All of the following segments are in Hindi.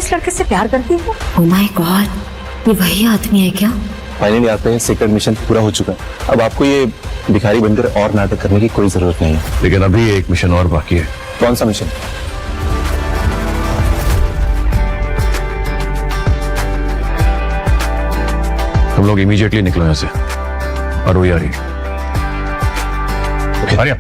इस लड़के से प्यार करती है? ओह माय गॉड, ये वही आदमी है क्या? फाइनली आपका ये सेकंड मिशन पूरा हो चुका है। अब आपको ये भिखारी बनकर और नाटक करने की कोई जरूरत नहीं है। लेकिन अभी एक मिशन और बाकी है। कौन सा मिशन? तुम लोग इमीडिएटली निकलो यहाँ से। और आ रही है। आर्या।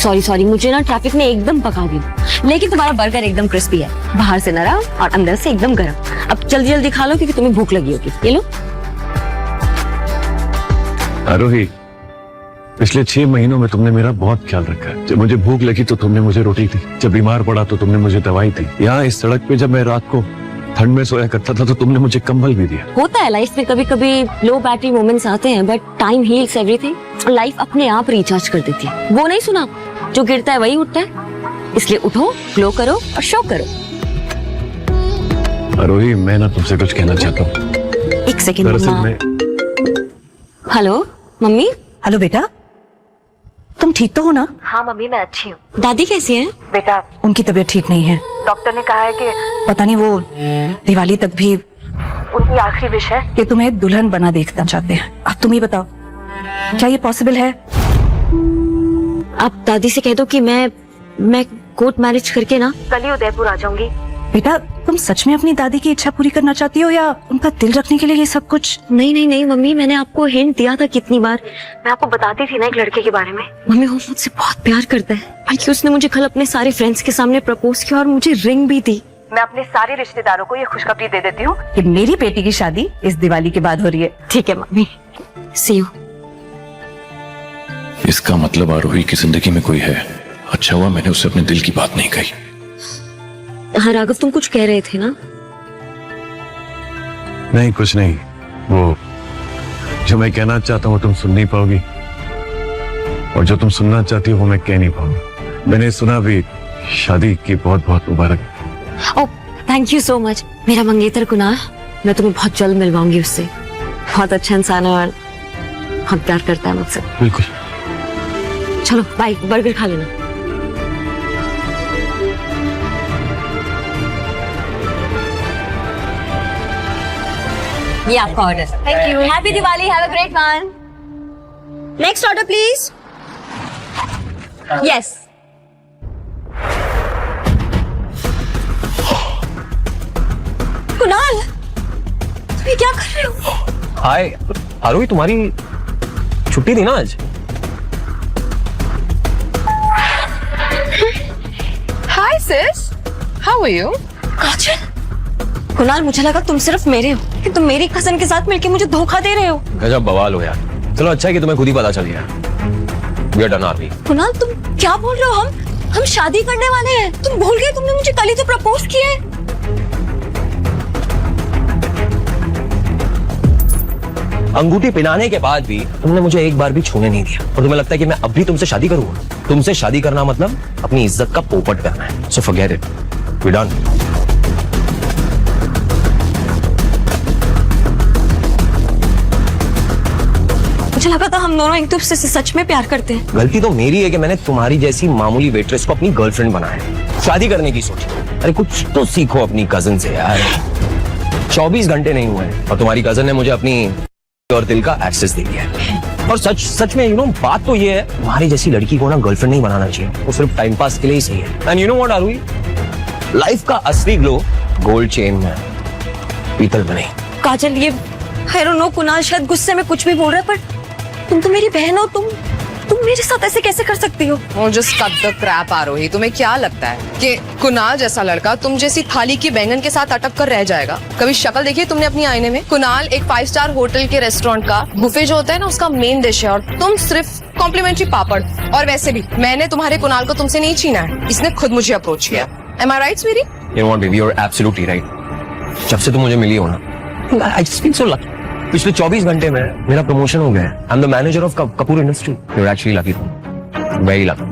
सॉरी, मुझे ना ट्रैफिक ने एकदम पका दिया, लेकिन तुम्हारा बर्गर एकदम क्रिस्पी है, बाहर से नरम और अंदर से एकदम गर्म। अब जल्दी जल्दी खा लो क्योंकि तुम्हें भूख लगी होगी। ये लो। आरोही, पिछले 6 महीनों में तुमने मेरा बहुत ख्याल रखा है। जब मुझे भूख लगी तो तुमने मुझे रोटी दी, जब बीमार पड़ा तो तुमने मुझे दवाई दी। यहाँ इस सड़क पे जब मैं रात को ठंड में सोया करता था तो तुमने मुझे कंबल भी दिया। होता है लाइफ में कभी कभी लो बैटरी मोमेंट्स आते हैं, but time heals everything. Life अपने आप रिचार्ज कर देती है। वो नहीं सुना, जो गिरता है वही उठता है। इसलिए उठो, ग्लो करो और शो करो। आरोही, मैं ना तुमसे कुछ कहना चाहता हूँ। एक second mumma. Hello mummy. Hello बेटा, तुम ठीक तो हो ना? हाँ मम्मी, मैं अच्छी हूँ। दादी कैसी हैं? बेटा, उनकी तबीयत ठीक नहीं है। डॉक्टर ने कहा है कि पता नहीं, वो दिवाली तक भी उनकी आखिरी विश है कि तुम्हें दुल्हन बना देखना चाहते हैं। अब तुम ही बताओ, क्या ये पॉसिबल है? आप दादी से कह दो कि मैं कोर्ट मैरिज करके ना कल ही उदयपुर आ जाऊंगी। बेटा, तुम सच में अपनी दादी की इच्छा पूरी करना चाहती हो या उनका दिल रखने के लिए ये सब कुछ? नहीं मम्मी, मैंने आपको हिंट दिया था कितनी बार। मैं आपको बताती थी ना एक लड़के के बारे में। मम्मी, वो मुझसे बहुत प्यार करता है, बल्कि उसने मुझे कल अपने सारे फ्रेंड्स के सामने प्रपोज किया और मुझे रिंग भी दी। मैं अपने सारे रिश्तेदारों को ये खुशखबरी दे देती हूँ कि मेरी बेटी की शादी इस दिवाली के बाद हो रही है। ठीक है मम्मी, सी यू। इसका मतलब आरोही की जिंदगी में कोई है। अच्छा हुआ मैंने उससे अपने दिल की बात नहीं कही। हाँ राघव, तुम कुछ कह रहे थे ना? नहीं, कुछ नहीं। वो जो मैं कहना चाहता हूँ तुम सुन नहीं पाओगी, और जो तुम सुनना चाहती हो वो मैं कह नहीं पाऊंगा। मैंने सुना भी। शादी की बहुत बहुत मुबारक। ओह, थैंक यू सो मच। मेरा मंगेतर कुणाल, मैं तुम्हें बहुत जल्द मिलवाऊंगी उससे। बहुत अच्छा इंसान है और बहुत प्यार करता है मुझसे। बिल्कुल। चलो बाय, बर्गर खा लेना। ये आपका order. Thank you. Happy Diwali, have a great one. Next order please. Yes. Kunal, तुम ये क्या कर रहे हो? हाय आरोही, तुम्हारी छुट्टी थी ना आज? Hi sis, how are you? काजल। कुणाल, मुझे लगा तुम सिर्फ मेरे हो, कि तुम मेरी कजन के साथ मिलके मुझे धोखा दे रहे हो। गजब बवाल हो यार। चलो अच्छा है कि तुम्हें खुद ही पता चल गया। We are done, आरती। कुणाल, तुम क्या बोल रहे हो? हम शादी करने वाले हैं। तुम भूल गए, तुमने मुझे कल ही तो प्रपोज किया है। अंगूठी पहनाने के बाद भी तुमने मुझे एक बार भी छूने नहीं दिया, और तुम्हें लगता है कि मैं अब भी तुमसे शादी करूंगा? तुमसे शादी करना मतलब अपनी इज्जत का पोपट करना है। So forget it, we done. मुझे लगा था हम दोनों एक दूसरे से सच में प्यार करते हैं। गलती तो मेरी है कि मैंने तुम्हारी जैसी मामूली वेट्रेस को अपनी गर्लफ्रेंड बनाया, शादी करने की सोची। अरे कुछ तो सीखो अपनी कजन से यार। 24 घंटे नहीं हुए और तुम्हारी कजन ने मुझे अपनी और दिल का एक्सेस दे दिया है। और सच में बात तो ये है, तुम्हारी जैसी लड़की को ना गर्लफ्रेंड नहीं बनाना चाहिए। वो सिर्फ टाइम पास के लिए ही सही है। And you know what Aarui, life का असली ग्लो गोल्ड चेन में, पीतल में नहीं। काजल, ये आई डोंट नो, कुणाल शायद गुस्से में कुछ भी बोल रहा है, पर तुम तो मेरी बहन हो। तुम मेरे साथ ऐसे कैसे कर सकती हो? Oh, just cut the crap, आरोही। तुम्हें क्या लगता है कि कुणाल जैसा लड़का तुम जैसी थाली के बैंगन के साथ अटक कर रह जाएगा? कभी शक्ल देखी तुमने अपनी आईने में? कुणाल एक 5 स्टार होटल के रेस्टोरेंट का बुफे जो होता है ना, उसका मेन डिश है, और तुम सिर्फ कॉम्प्लीमेंट्री पापड़। और वैसे भी मैंने तुम्हारे कुणाल को तुमसे नहीं छीना है, इसने खुद मुझे अप्रोच किया। Am I right, sweetie? You know what, baby, you're absolutely right. जब से तुम मुझे मिली हो ना, I just feel so lucky. पिछले 24 घंटे में मेरा प्रमोशन हो गया है। I'm the manager of Kapoor industry. You're actually lucky, very lucky।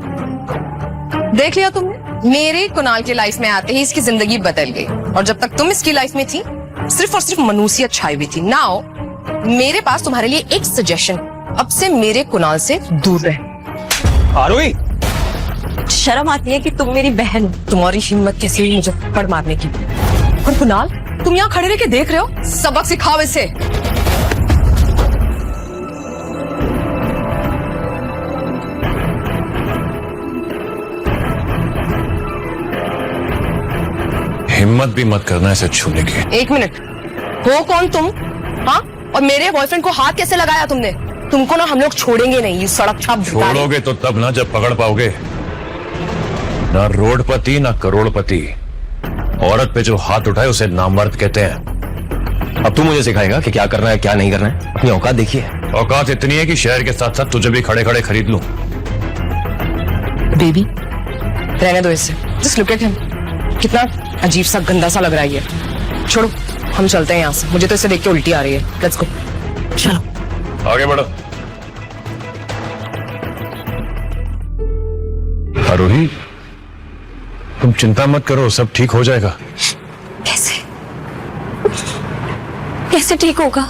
देख लिया तुमने, मेरे कुणाल के लाइफ में आते ही इसकी जिंदगी बदल गई, और जब तक तुम इसकी लाइफ में थी सिर्फ और सिर्फ मनुष्यत छाई हुई थी। नाउ मेरे पास तुम्हारे लिए एक सजेशन, अब से मेरे कुणाल से दूर रहे। आरोही, शर्म आती है कि तुम मेरी बहन हो। तुम्हारी हिम्मत कैसी हुई मुझे पड़ मारने की? और कुणाल, तुम यहाँ खड़े रह के देख रहे हो? सबक सिखाओ इसे। हिम्मत भी मत करना इसे छूने की। एक मिनट, हो कौन तुम? हाँ, और मेरे बॉयफ्रेंड को हाथ कैसे लगाया तुमने? तुमको ना हम लोग छोड़ेंगे नहीं, ये सड़क छाप भिखारी। छोड़ोगे तो तब ना जब पकड़ पाओगे। ना रोडपति ना करोड़पति, औरत पे जो हाथ उठाए उसे नामर्द कहते हैं। अब तू मुझे सिखाएगा कि क्या करना है क्या नहीं करना है? अपनी औकात देखिए। औकात इतनी है कि शहर के साथ साथ तुझे भी खड़े खड़े खरीद लूं। बेबी, रहने दो इसे। जस्ट लुक एट हिम, कितना अजीब सा गंदा सा लग रहा है ये। छोड़ो, हम चलते हैं यहाँ से। मुझे तो इसे देख के उल्टी आ रही है। Let's go. चलो आगे बढ़ो। आरोही, तुम चिंता मत करो, सब ठीक हो जाएगा। कैसे कैसे ठीक होगा?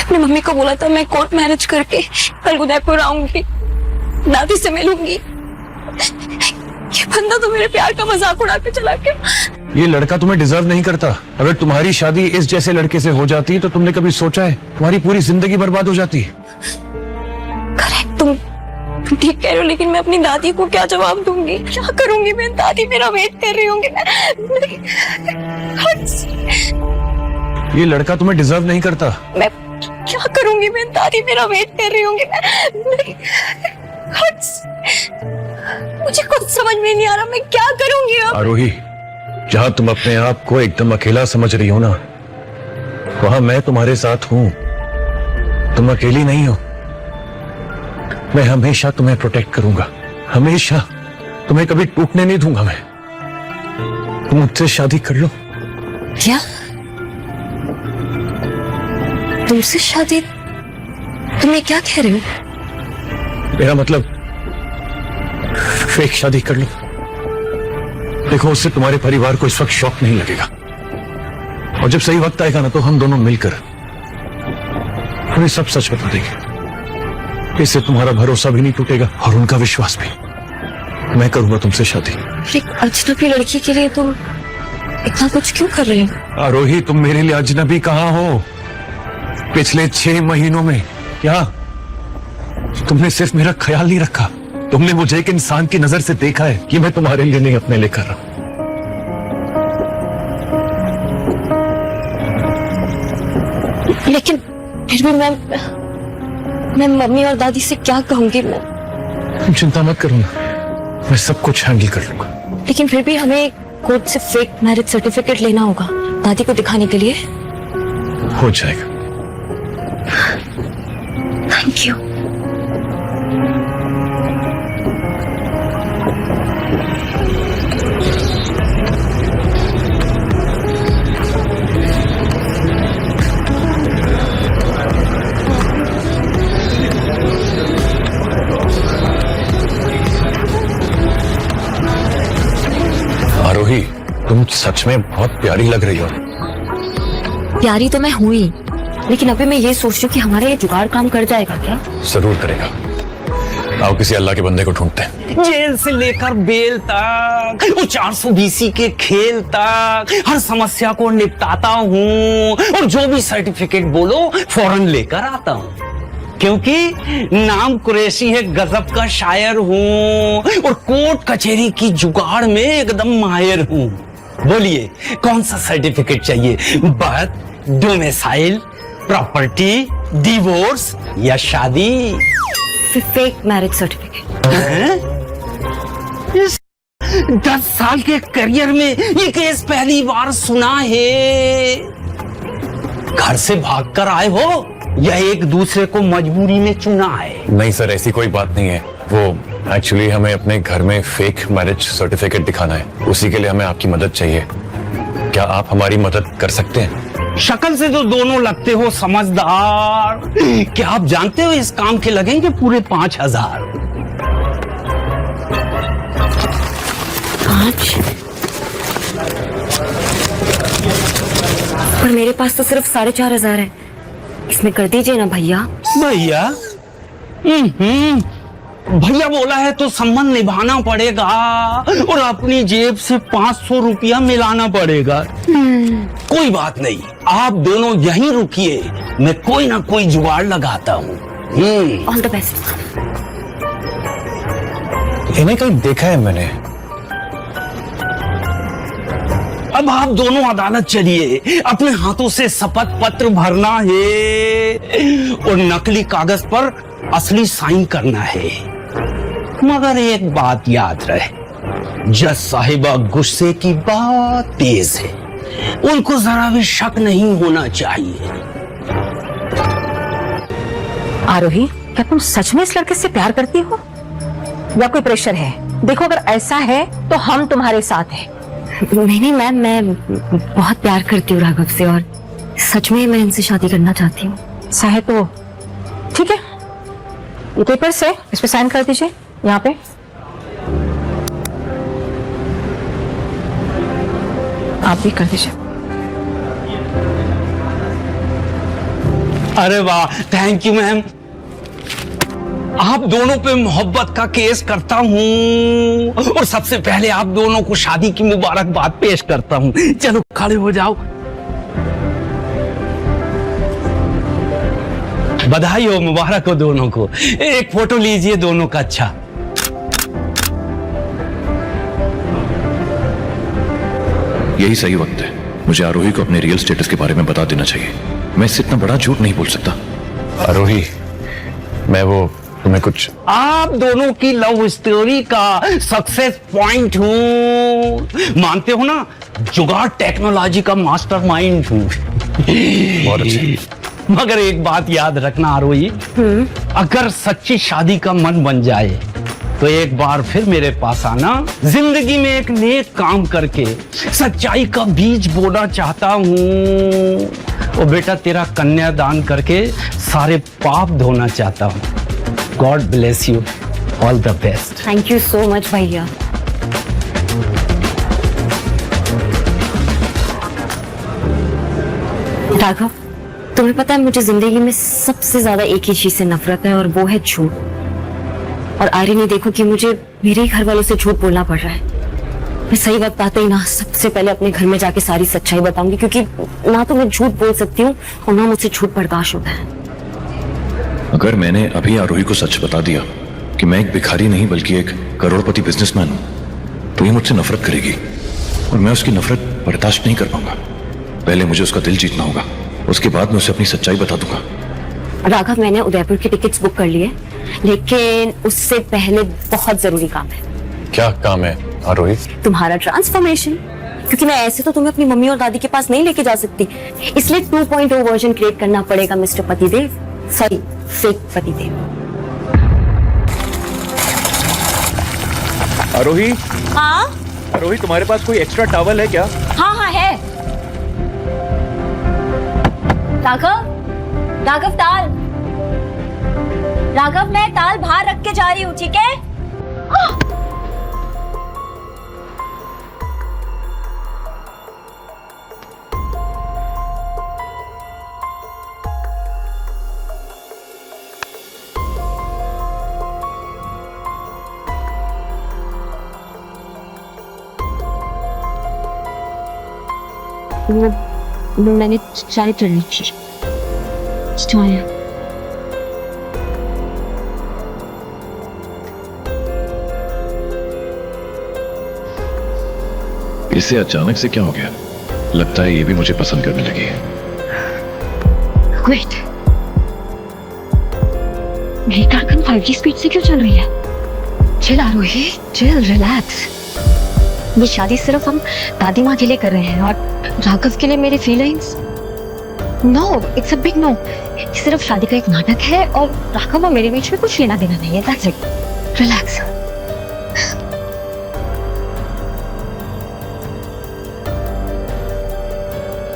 अपनी मम्मी को बोला था मैं कोर्ट मैरिज करके कल उदयपुर आऊंगी, दादी से मिलूंगी। ये बंदा तो मेरे प्यार का मजाक उड़ा के चला गया। ये लड़का तुम्हें डिजर्व नहीं करता। अगर तुम्हारी शादी इस जैसे लड़के से हो जाती तो तुमने कभी सोचा है तुम्हारी पूरी जिंदगी बर्बाद हो जाती? करेक्ट, तुम ठीक कह रहे हो, लेकिन मैं अपनी दादी को क्या जवाब दूंगी? क्या करूंगी मैं? दादी मेरा वेट कर रही होंगी। ये लड़का तुम्हें डिजर्व नहीं करता। मैं क्या करूंगी मैं? दादी मेरा वेट कर रही होंगी। मुझे कुछ समझ में नहीं आ रहा, मैं क्या करूंगी अब? आरोही, जहां तुम अपने आप को एकदम अकेला समझ रही हो ना, वहां मैं तुम्हारे साथ हूं। तुम अकेली नहीं हो। मैं हमेशा तुम्हें प्रोटेक्ट करूंगा, हमेशा। तुम्हें कभी टूटने नहीं दूंगा मैं। तुम मुझसे शादी कर लो। क्या? तुमसे शादी? तुम ये क्या कह रहे हो? मेरा मतलब फेक शादी कर लो। देखो, उससे तुम्हारे परिवार को इस वक्त शौक नहीं लगेगा, और जब सही वक्त आएगा ना तो हम दोनों मिलकर तुम्हें सब सच बता देंगे। इससे तुम्हारा भरोसा भी नहीं टूटेगा और उनका विश्वास भी। मैं करूंगा तुमसे शादी। एक अजनबी लड़की के लिए तुम इतना कुछ क्यों कर रहे हो? आरोही, तुम मेरे लिए अजनबी कहाँ हो? पिछले 6 महीनों में क्या तुमने सिर्फ मेरा ख्याल नहीं रखा, तुमने मुझे एक इंसान की नजर से देखा है कि मैं तुम्हारे लिए नहीं अपने लिए कर रहा हूं। लेकिन फिर भी मैं मम्मी और दादी से क्या कहूंगी? मैं तुम चिंता मत करो ना, मैं सब कुछ हैंडल कर लूंगा। लेकिन फिर भी हमें कोर्ट से फेक मैरिज सर्टिफिकेट लेना होगा दादी को दिखाने के लिए। हो जाएगा। Thank you. आरोही, तुम सच में बहुत प्यारी लग रही हो। प्यारी तो मैं हुई, लेकिन अभी मैं ये सोच रही हूँ कि हमारा ये जुगाड़ काम कर जाएगा क्या? जरूर करेगा। आओ किसी अल्लाह के बंदे को ढूंढते हैं। जेल से लेकर बेल तक, वो 420 के खेल तक, हर समस्या को निपटाता हूँ, और जो भी सर्टिफिकेट बोलो फौरन लेकर आता हूँ, क्योंकि नाम कुरैशी है, गजब का शायर हूँ, और कोर्ट कचहरी की जुगाड़ में एकदम माहिर हूँ। बोलिए कौन सा सर्टिफिकेट चाहिए? बर्थ, डोमिसाइल, प्रॉपर्टी, डिवोर्स या शादी? Fake marriage certificate. 10 साल के करियर में ये केस पहली बार सुना है। घर से भागकर आए हो या एक दूसरे को मजबूरी में चुना है? नहीं सर, ऐसी कोई बात नहीं है। वो एक्चुअली हमें अपने घर में फेक मैरिज सर्टिफिकेट दिखाना है, उसी के लिए हमें आपकी मदद चाहिए। क्या आप हमारी मदद कर सकते हैं? शक्ल से तो दोनों लगते हो समझदार। क्या आप जानते हो इस काम के लगेंगे पूरे 5000? 5? पर मेरे पास तो सिर्फ 4500 है, इसमें कर दीजिए ना भैया। भैया, भैया बोला है तो संबंध निभाना पड़ेगा और अपनी जेब से 500 रुपया मिलाना पड़ेगा। कोई बात नहीं, आप दोनों यहीं रुकिए, मैं कोई ना कोई जुगाड़ लगाता हूँ। All the best. इन्हें कहीं देखा है मैंने। अब आप दोनों अदालत चलिए, अपने हाथों से शपथ पत्र भरना है और नकली कागज पर असली साइन करना है। मगर एक बात याद रहे, जज साहिबा गुस्से की बात तेज है, उनको जरा भी शक नहीं होना चाहिए। आरोही, क्या तुम सच में इस लड़के से प्यार करती हो या कोई प्रेशर है? देखो, अगर ऐसा है तो हम तुम्हारे साथ हैं। नहीं मैम, मैं बहुत प्यार करती हूँ राघव से और सच में मैं इनसे शादी करना चाहती हूँ। ऐसा है तो ठीक है, ये पेपर्स है, इस पे साइन कर दीजिए यहाँ पे। आप भी कर दीजिए। अरे वाह, थैंक यू मैम। आप दोनों पे मोहब्बत का केस करता हूँ और सबसे पहले आप दोनों को शादी की मुबारकबाद पेश करता हूँ। चलो खड़े हो जाओ। बधाई हो, मुबारक हो दोनों को। एक फोटो लीजिए दोनों का। अच्छा, यही सही वक्त है, मुझे आरोही को अपने रियल स्टेटस के बारे में बता देना चाहिए। मैं इससे इतना बड़ा झूठ नहीं बोल सकता। आरोही, मैं वो तुम्हें कुछ आप दोनों की लव स्टोरी का सक्सेस पॉइंट हूँ, मानते हो ना? जुगाड़ टेक्नोलॉजी का मास्टरमाइंड हूँ। बहुत अच्छे। मगर एक बात याद रखना आरोही, अगर सच्ची शादी का मन बन जाए तो एक बार फिर मेरे पास आना। जिंदगी में एक नेक काम करके सच्चाई का बीज बोना चाहता हूँ और बेटा तेरा कन्यादान करके सारे पाप धोना चाहता हूँ। God bless you, all the best. Thank you so much भैया। राघव, तुम्हें पता है मुझे जिंदगी में सबसे ज्यादा एक ही चीज से नफरत है और वो है झूठ। और आर्यनी, देखो कि मुझे मेरे ही घर वालों से झूठ बोलना पड़ रहा है। मैं सही वक्त आते ही ना सबसे पहले अपने घर में जाके सारी सच्चाई बताऊंगी, क्योंकि ना तो मैं झूठ बोल सकती हूँ और ना मुझसे झूठ बर्दाश्त होता है। अगर मैंने अभी आरोही को सच बता दिया कि मैं एक भिखारी नहीं बल्कि एक करोड़पति बिजनेसमैन हूं, तो ये मुझसे नफरत करेगी और मैं उसकी नफरत बर्दाश्त नहीं कर पाऊंगा। पहले मुझे उसका दिल जीतना होगा, उसके बाद मैं उसे अपनी सच्चाई बता दूंगा। राघव, मैंने उदयपुर की टिकट्स बुक कर ली है, लेकिन उससे पहले बहुत जरूरी काम है। क्या काम है आरोही? तुम्हारा ट्रांसफॉर्मेशन, क्योंकि मैं ऐसे तो तुम्हें अपनी मम्मी और दादी के पास नहीं लेके जा सकती, इसलिए 2.0 वर्जन क्रिएट करना पड़ेगा मिस्टर पतिदेव, सॉरी फेक पतिदेव। आरोही, हाँ आरोही, तुम्हारे पास कोई एक्स्ट्रा टॉवल है क्या? हाँ हाँ है। राघव, राघव ताल, राघव मैं ताल बाहर रख के जा रही हूँ, ठीक है? मैंने चाय चढ़ी चाय। इसे अचानक से क्या हो गया? लगता है ये भी मुझे पसंद करने लगी है। वेट, मेरी धड़कन 5G स्पीड से क्यों चल रही है? चिल आरोही, चिल, रिलैक्स। ये शादी सिर्फ हम दादी माँ के लिए कर रहे हैं और राघव के लिए मेरी feelings, no, it's a big no. सिर्फ शादी का एक नाटक है और राघव और मेरे बीच में कुछ लेना देना नहीं है। That's it, relax.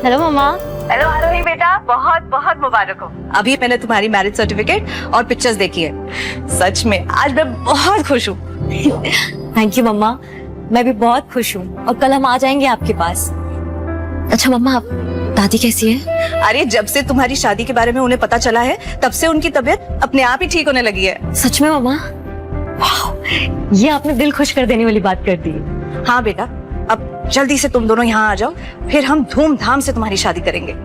Hello mumma. Hello Aarohi बेटा, बहुत बहुत मुबारक हो। अभी मैंने तुम्हारी मैरिज सर्टिफिकेट और पिक्चर्स देखी है। सच में आज मैं बहुत खुश हूँ। थैंक यू मम्मा, मैं भी बहुत खुश हूँ और कल हम आ जाएंगे आपके पास। अच्छा मम्मा, दादी कैसी है? अरे जब से तुम्हारी शादी के बारे में उन्हें पता चला है, तब से उनकी तबीयत अपने आप ही ठीक होने लगी है। सच में मम्मा? ये आपने दिल खुश कर देने वाली बात कर दी। हाँ बेटा, अब जल्दी से तुम दोनों यहाँ आ जाओ, फिर हम धूमधाम से तुम्हारी शादी करेंगे।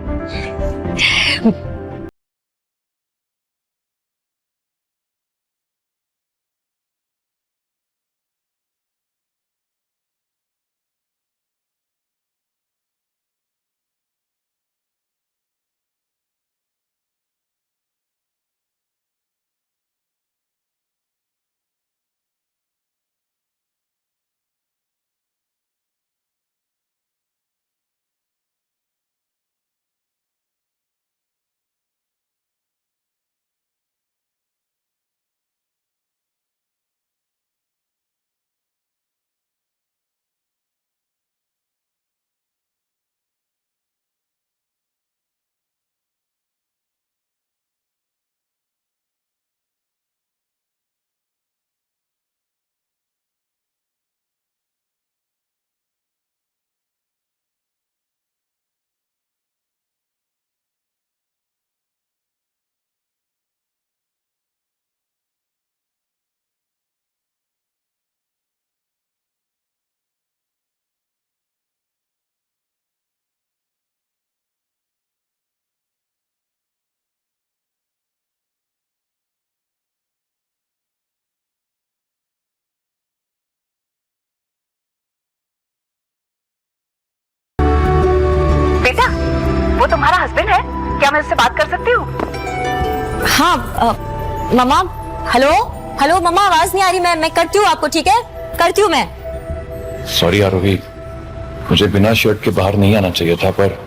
बेटा, वो तुम्हारा हस्बैंड है? क्या मैं उससे बात कर सकती हूँ? हाँ मम्मा, हेलो हेलो मम्मा, आवाज नहीं आ रही। मैं करती हूँ आपको, ठीक है? करती हूँ मैं। सॉरी आरोही, मुझे बिना शर्ट के बाहर नहीं आना चाहिए था, पर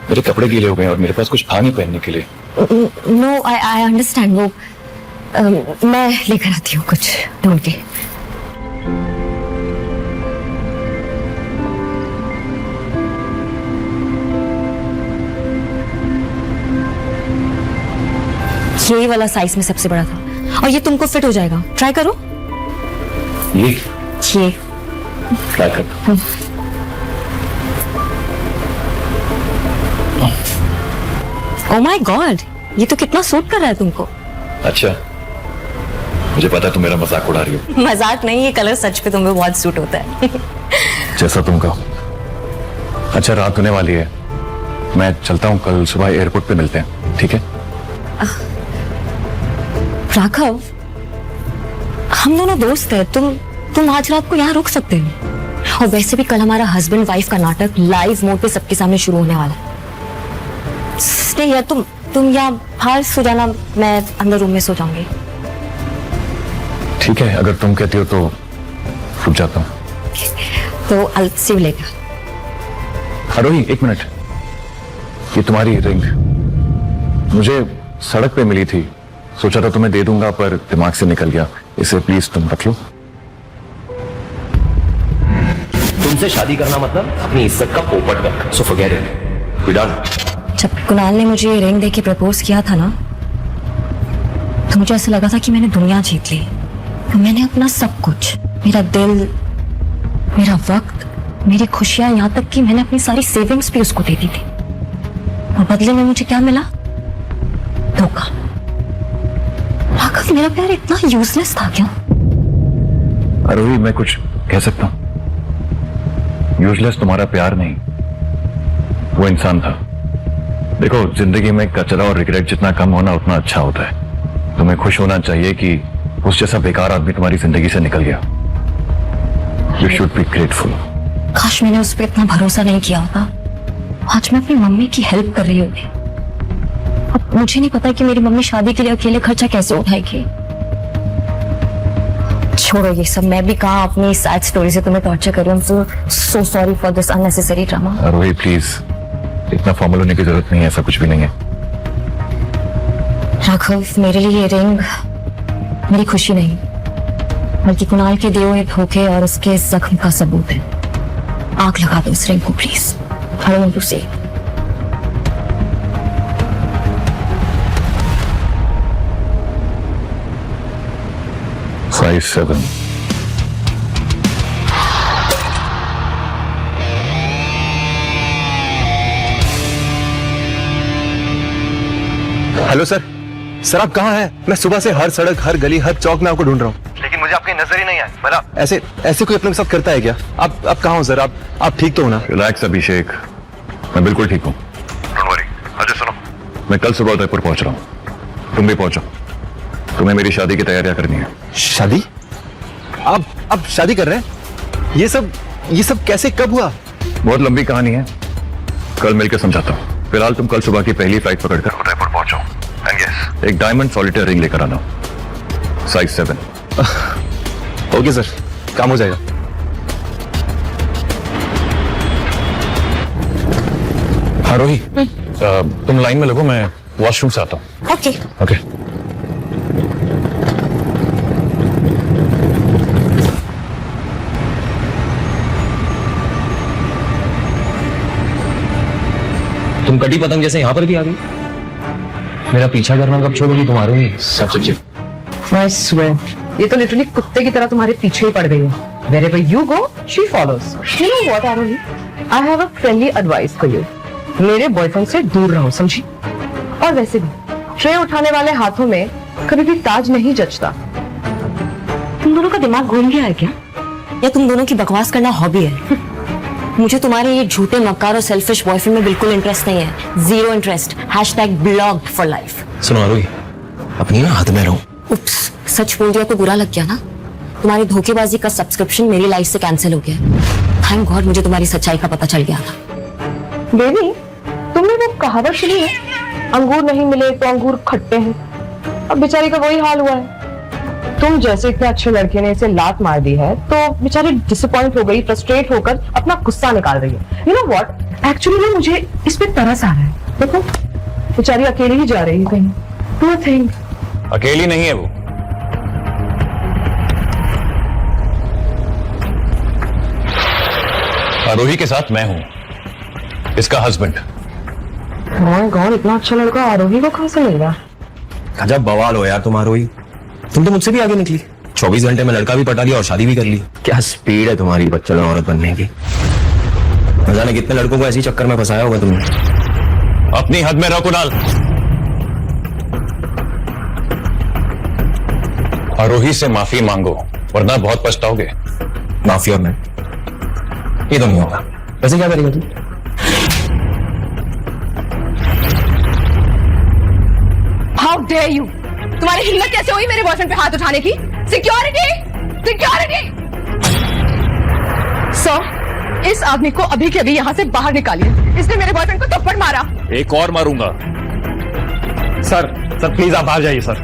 मेरे कपड़े गीले हो गए और मेरे पास कुछ था नहीं पहनने के लिए। No, I understand. वो मैं लेकर आती हूँ कुछ ढूंढ के। यही वाला साइज में सबसे बड़ा था और ये तुमको फिट हो जाएगा। ट्राई करो। ये ट्राई कर। ओह माय गॉड, ये तो कितना सूट कर रहा है तुमको। अच्छा, मुझे पता है तुम मेरा मजाक उड़ा रही हो। मजाक नहीं, ये कलर सच पे तुम्हें बहुत सूट होता है। जैसा तुम कहो। अच्छा, रात होने वाली है, मैं चलता हूँ, कल सुबह एयरपोर्ट पे मिलते हैं, ठीक है? राघव, हम दोनों दोस्त हैं, तुम आज रात को यहाँ रुक सकते हो। और वैसे भी कल हमारा हस्बैंड वाइफ का नाटक लाइव मोड पे सबके सामने शुरू होने वाला है। स्टे हियर, तुम यहाँ बाहर सो जाना, मैं अंदर रूम में सो जाऊंगी। ठीक है, अगर तुम कहती हो तो रुक जाता हूँ। तो I'll see you later। आरोही, एक मिनट, ये तुम्हारी रिंग मुझे सड़क पे मिली थी, सोचा था तुम्हें दे दूंगा पर दिमाग से निकल गया, इसे प्लीज तुम रख लो। तुमसे शादी करना मतलब अपनी इज्जत का पोपट करना। So forget it, we done. जब कुणाल ने मुझे ये रिंग देके प्रपोज किया था ना, तो मुझे ऐसा लगा था कि मैंने दुनिया जीत ली। तो मैंने अपना सब कुछ, मेरा दिल, मेरा वक्त, मेरी खुशियां, यहाँ तक कि मैंने अपनी सारी सेविंग्स भी उसको दे दी थी। और बदले में मुझे क्या मिला? धोखा। राघव, मेरा प्यार इतना यूजलेस था क्या? आरोही, मैं कुछ कह सकता हूँ? यूजलेस तुम्हारा प्यार नहीं, वो इंसान था। देखो, जिंदगी में कचरा और रिग्रेट जितना कम होना उतना अच्छा होता है। तुम्हें खुश होना चाहिए कि उस जैसा बेकार आदमी तुम्हारी जिंदगी से निकल गया। You should be grateful. काश मैंने उस पर इतना भरोसा नहीं किया होता। आज मैं अपनी मम्मी की हेल्प कर रही होती। अब मुझे नहीं पता कि मेरी मम्मी शादी के लिए अकेले खर्चा कैसे उठाएगी। छोड़ो ये सब, मैं भी कहाँ अपनी सैड स्टोरी से तुम्हें टॉर्चर कर रही हूँ। So sorry for this unnecessary drama. Aarohi please, इतना फॉर्मल होने की जरूरत नहीं है, ऐसा कुछ भी नहीं है। राघव, मेरे लिए ये रिंग मेरी खुशी नहीं, बल्कि कुणाल के दिए हुए धोखे और उसके जख्म का सबूत है। आग लगा दो इस रिंग को please. I don't want to see it। Size 7। Hello sir, आप कहाँ हैं? मैं सुबह से हर सड़क, हर गली, हर चौक में आपको ढूंढ रहा हूँ। लेकिन मुझे आपकी नजर ही नहीं आई। मेरा ऐसे ऐसे कोई अपने के साथ करता है क्या? आप कहाँ हो सर? आप ठीक तो हो ना? रिलैक्स अभिषेक, मैं बिल्कुल ठीक हूँ। Don't worry. अजय सुनो, मैं कल सुबह उदयपुर पहुंच रहा हूँ, तुम भी पहुंचो। तुम्हें मेरी शादी की तैयारियां करनी है। शादी? आप शादी कर रहे हैं? ये सब कैसे, कब हुआ? बहुत लंबी कहानी है, कल मिलकर समझाता हूँ। फिलहाल तुम कल सुबह की पहली फ्लाइट पकड़कर उदयपुर पहुंचो। एंड यस, एक डायमंड सॉलिटेयर रिंग लेकर आना, साइज 7। ओके सर, काम हो जाएगा। हाँ रोही, तुम लाइन में लगो, मैं वॉशरूम से आता हूँ। ओके। ओके। तुम कटी पतंग जैसे यहाँ पर भी आ गई। मेरा पीछा करना कब छोड़ोगी तुम्हारे ही सच अच्छी। I swear, ये तो लिटरली कुत्ते की तरह तुम्हारे पीछे ही पड़ गई है। Wherever you go, she follows. You know what, Arohi? I have a friendly advice for you. मेरे बॉयफ्रेंड से दूर रहो, समझी? और वैसे भी ट्रे उठाने वाले हाथों में कभी भी ताज नहीं जचता। तुम दोनों का दिमाग घूम गया है क्या? या तुम दोनों की बकवास करना हॉबी है? मुझे तुम्हारे ये झूठे मक्कार और सेल्फिश बॉयफ्रेंड में बिल्कुल इंटरेस्ट नहीं है। Zero interest. #blocked for life। सुनो आरोही, अपनी ना हाथ में रहो। उप्स, सच बोल दिया तो बुरा लग गया ना? तुम्हारी धोखेबाजी का सब्सक्रिप्शन मेरी लाइफ से कैंसिल हो गया। थैंक गॉड मुझे तुम्हारी सच्चाई का पता चल गया था। बेबी, तुमने वो कहावत सुनी है, अंगूर नहीं मिले तो अंगूर खट्टे हैं। अब बेचारी का वही हाल हुआ है। तुम जैसे इतने अच्छे लड़के ने इसे लात मार दी है तो बेचारी डिसअपॉइंट हो गई, फ्रस्ट्रेट होकर अपना गुस्सा निकाल रही है। यू नो व्हाट, एक्चुअली ना मुझे इस पे तरस आ रहा है। देखो, बेचारी अकेली ही जा रही है कहीं। Poor thing। अकेली नहीं है वो, आरोही के साथ मैं हूं, इसका हस्बैंड। माय गॉड, इतना अच्छा लड़का आरोही को कहां से मिल गया? अजब बवाल हो यार तुम आरोही, तुम तो मुझसे भी आगे निकली। 24 घंटे में लड़का भी पटा लिया और शादी भी कर ली। क्या स्पीड है तुम्हारी बच्चों औरत बनने की। न जाने कितने लड़कों को ऐसी चक्कर में फंसाया होगा तुमने। अपनी हद में रहो कुणाल। आरोही से माफी मांगो वरना बहुत पछताओगे। माफी और मैं, ये तो नहीं होगा। वैसे क्या करेगा तू? हाउ डेयर यू, तुम्हारी हिम्मत कैसे हुई मेरे बॉयफ्रेंड पे हाथ उठाने की? Security, security. सर, इस आदमी को अभी के अभी यहाँ से बाहर निकालिए। इसने मेरे बॉयफ्रेंड को थप्पड़ मारा। एक और मारूंगा। सर प्लीज आप बाहर जाइए सर।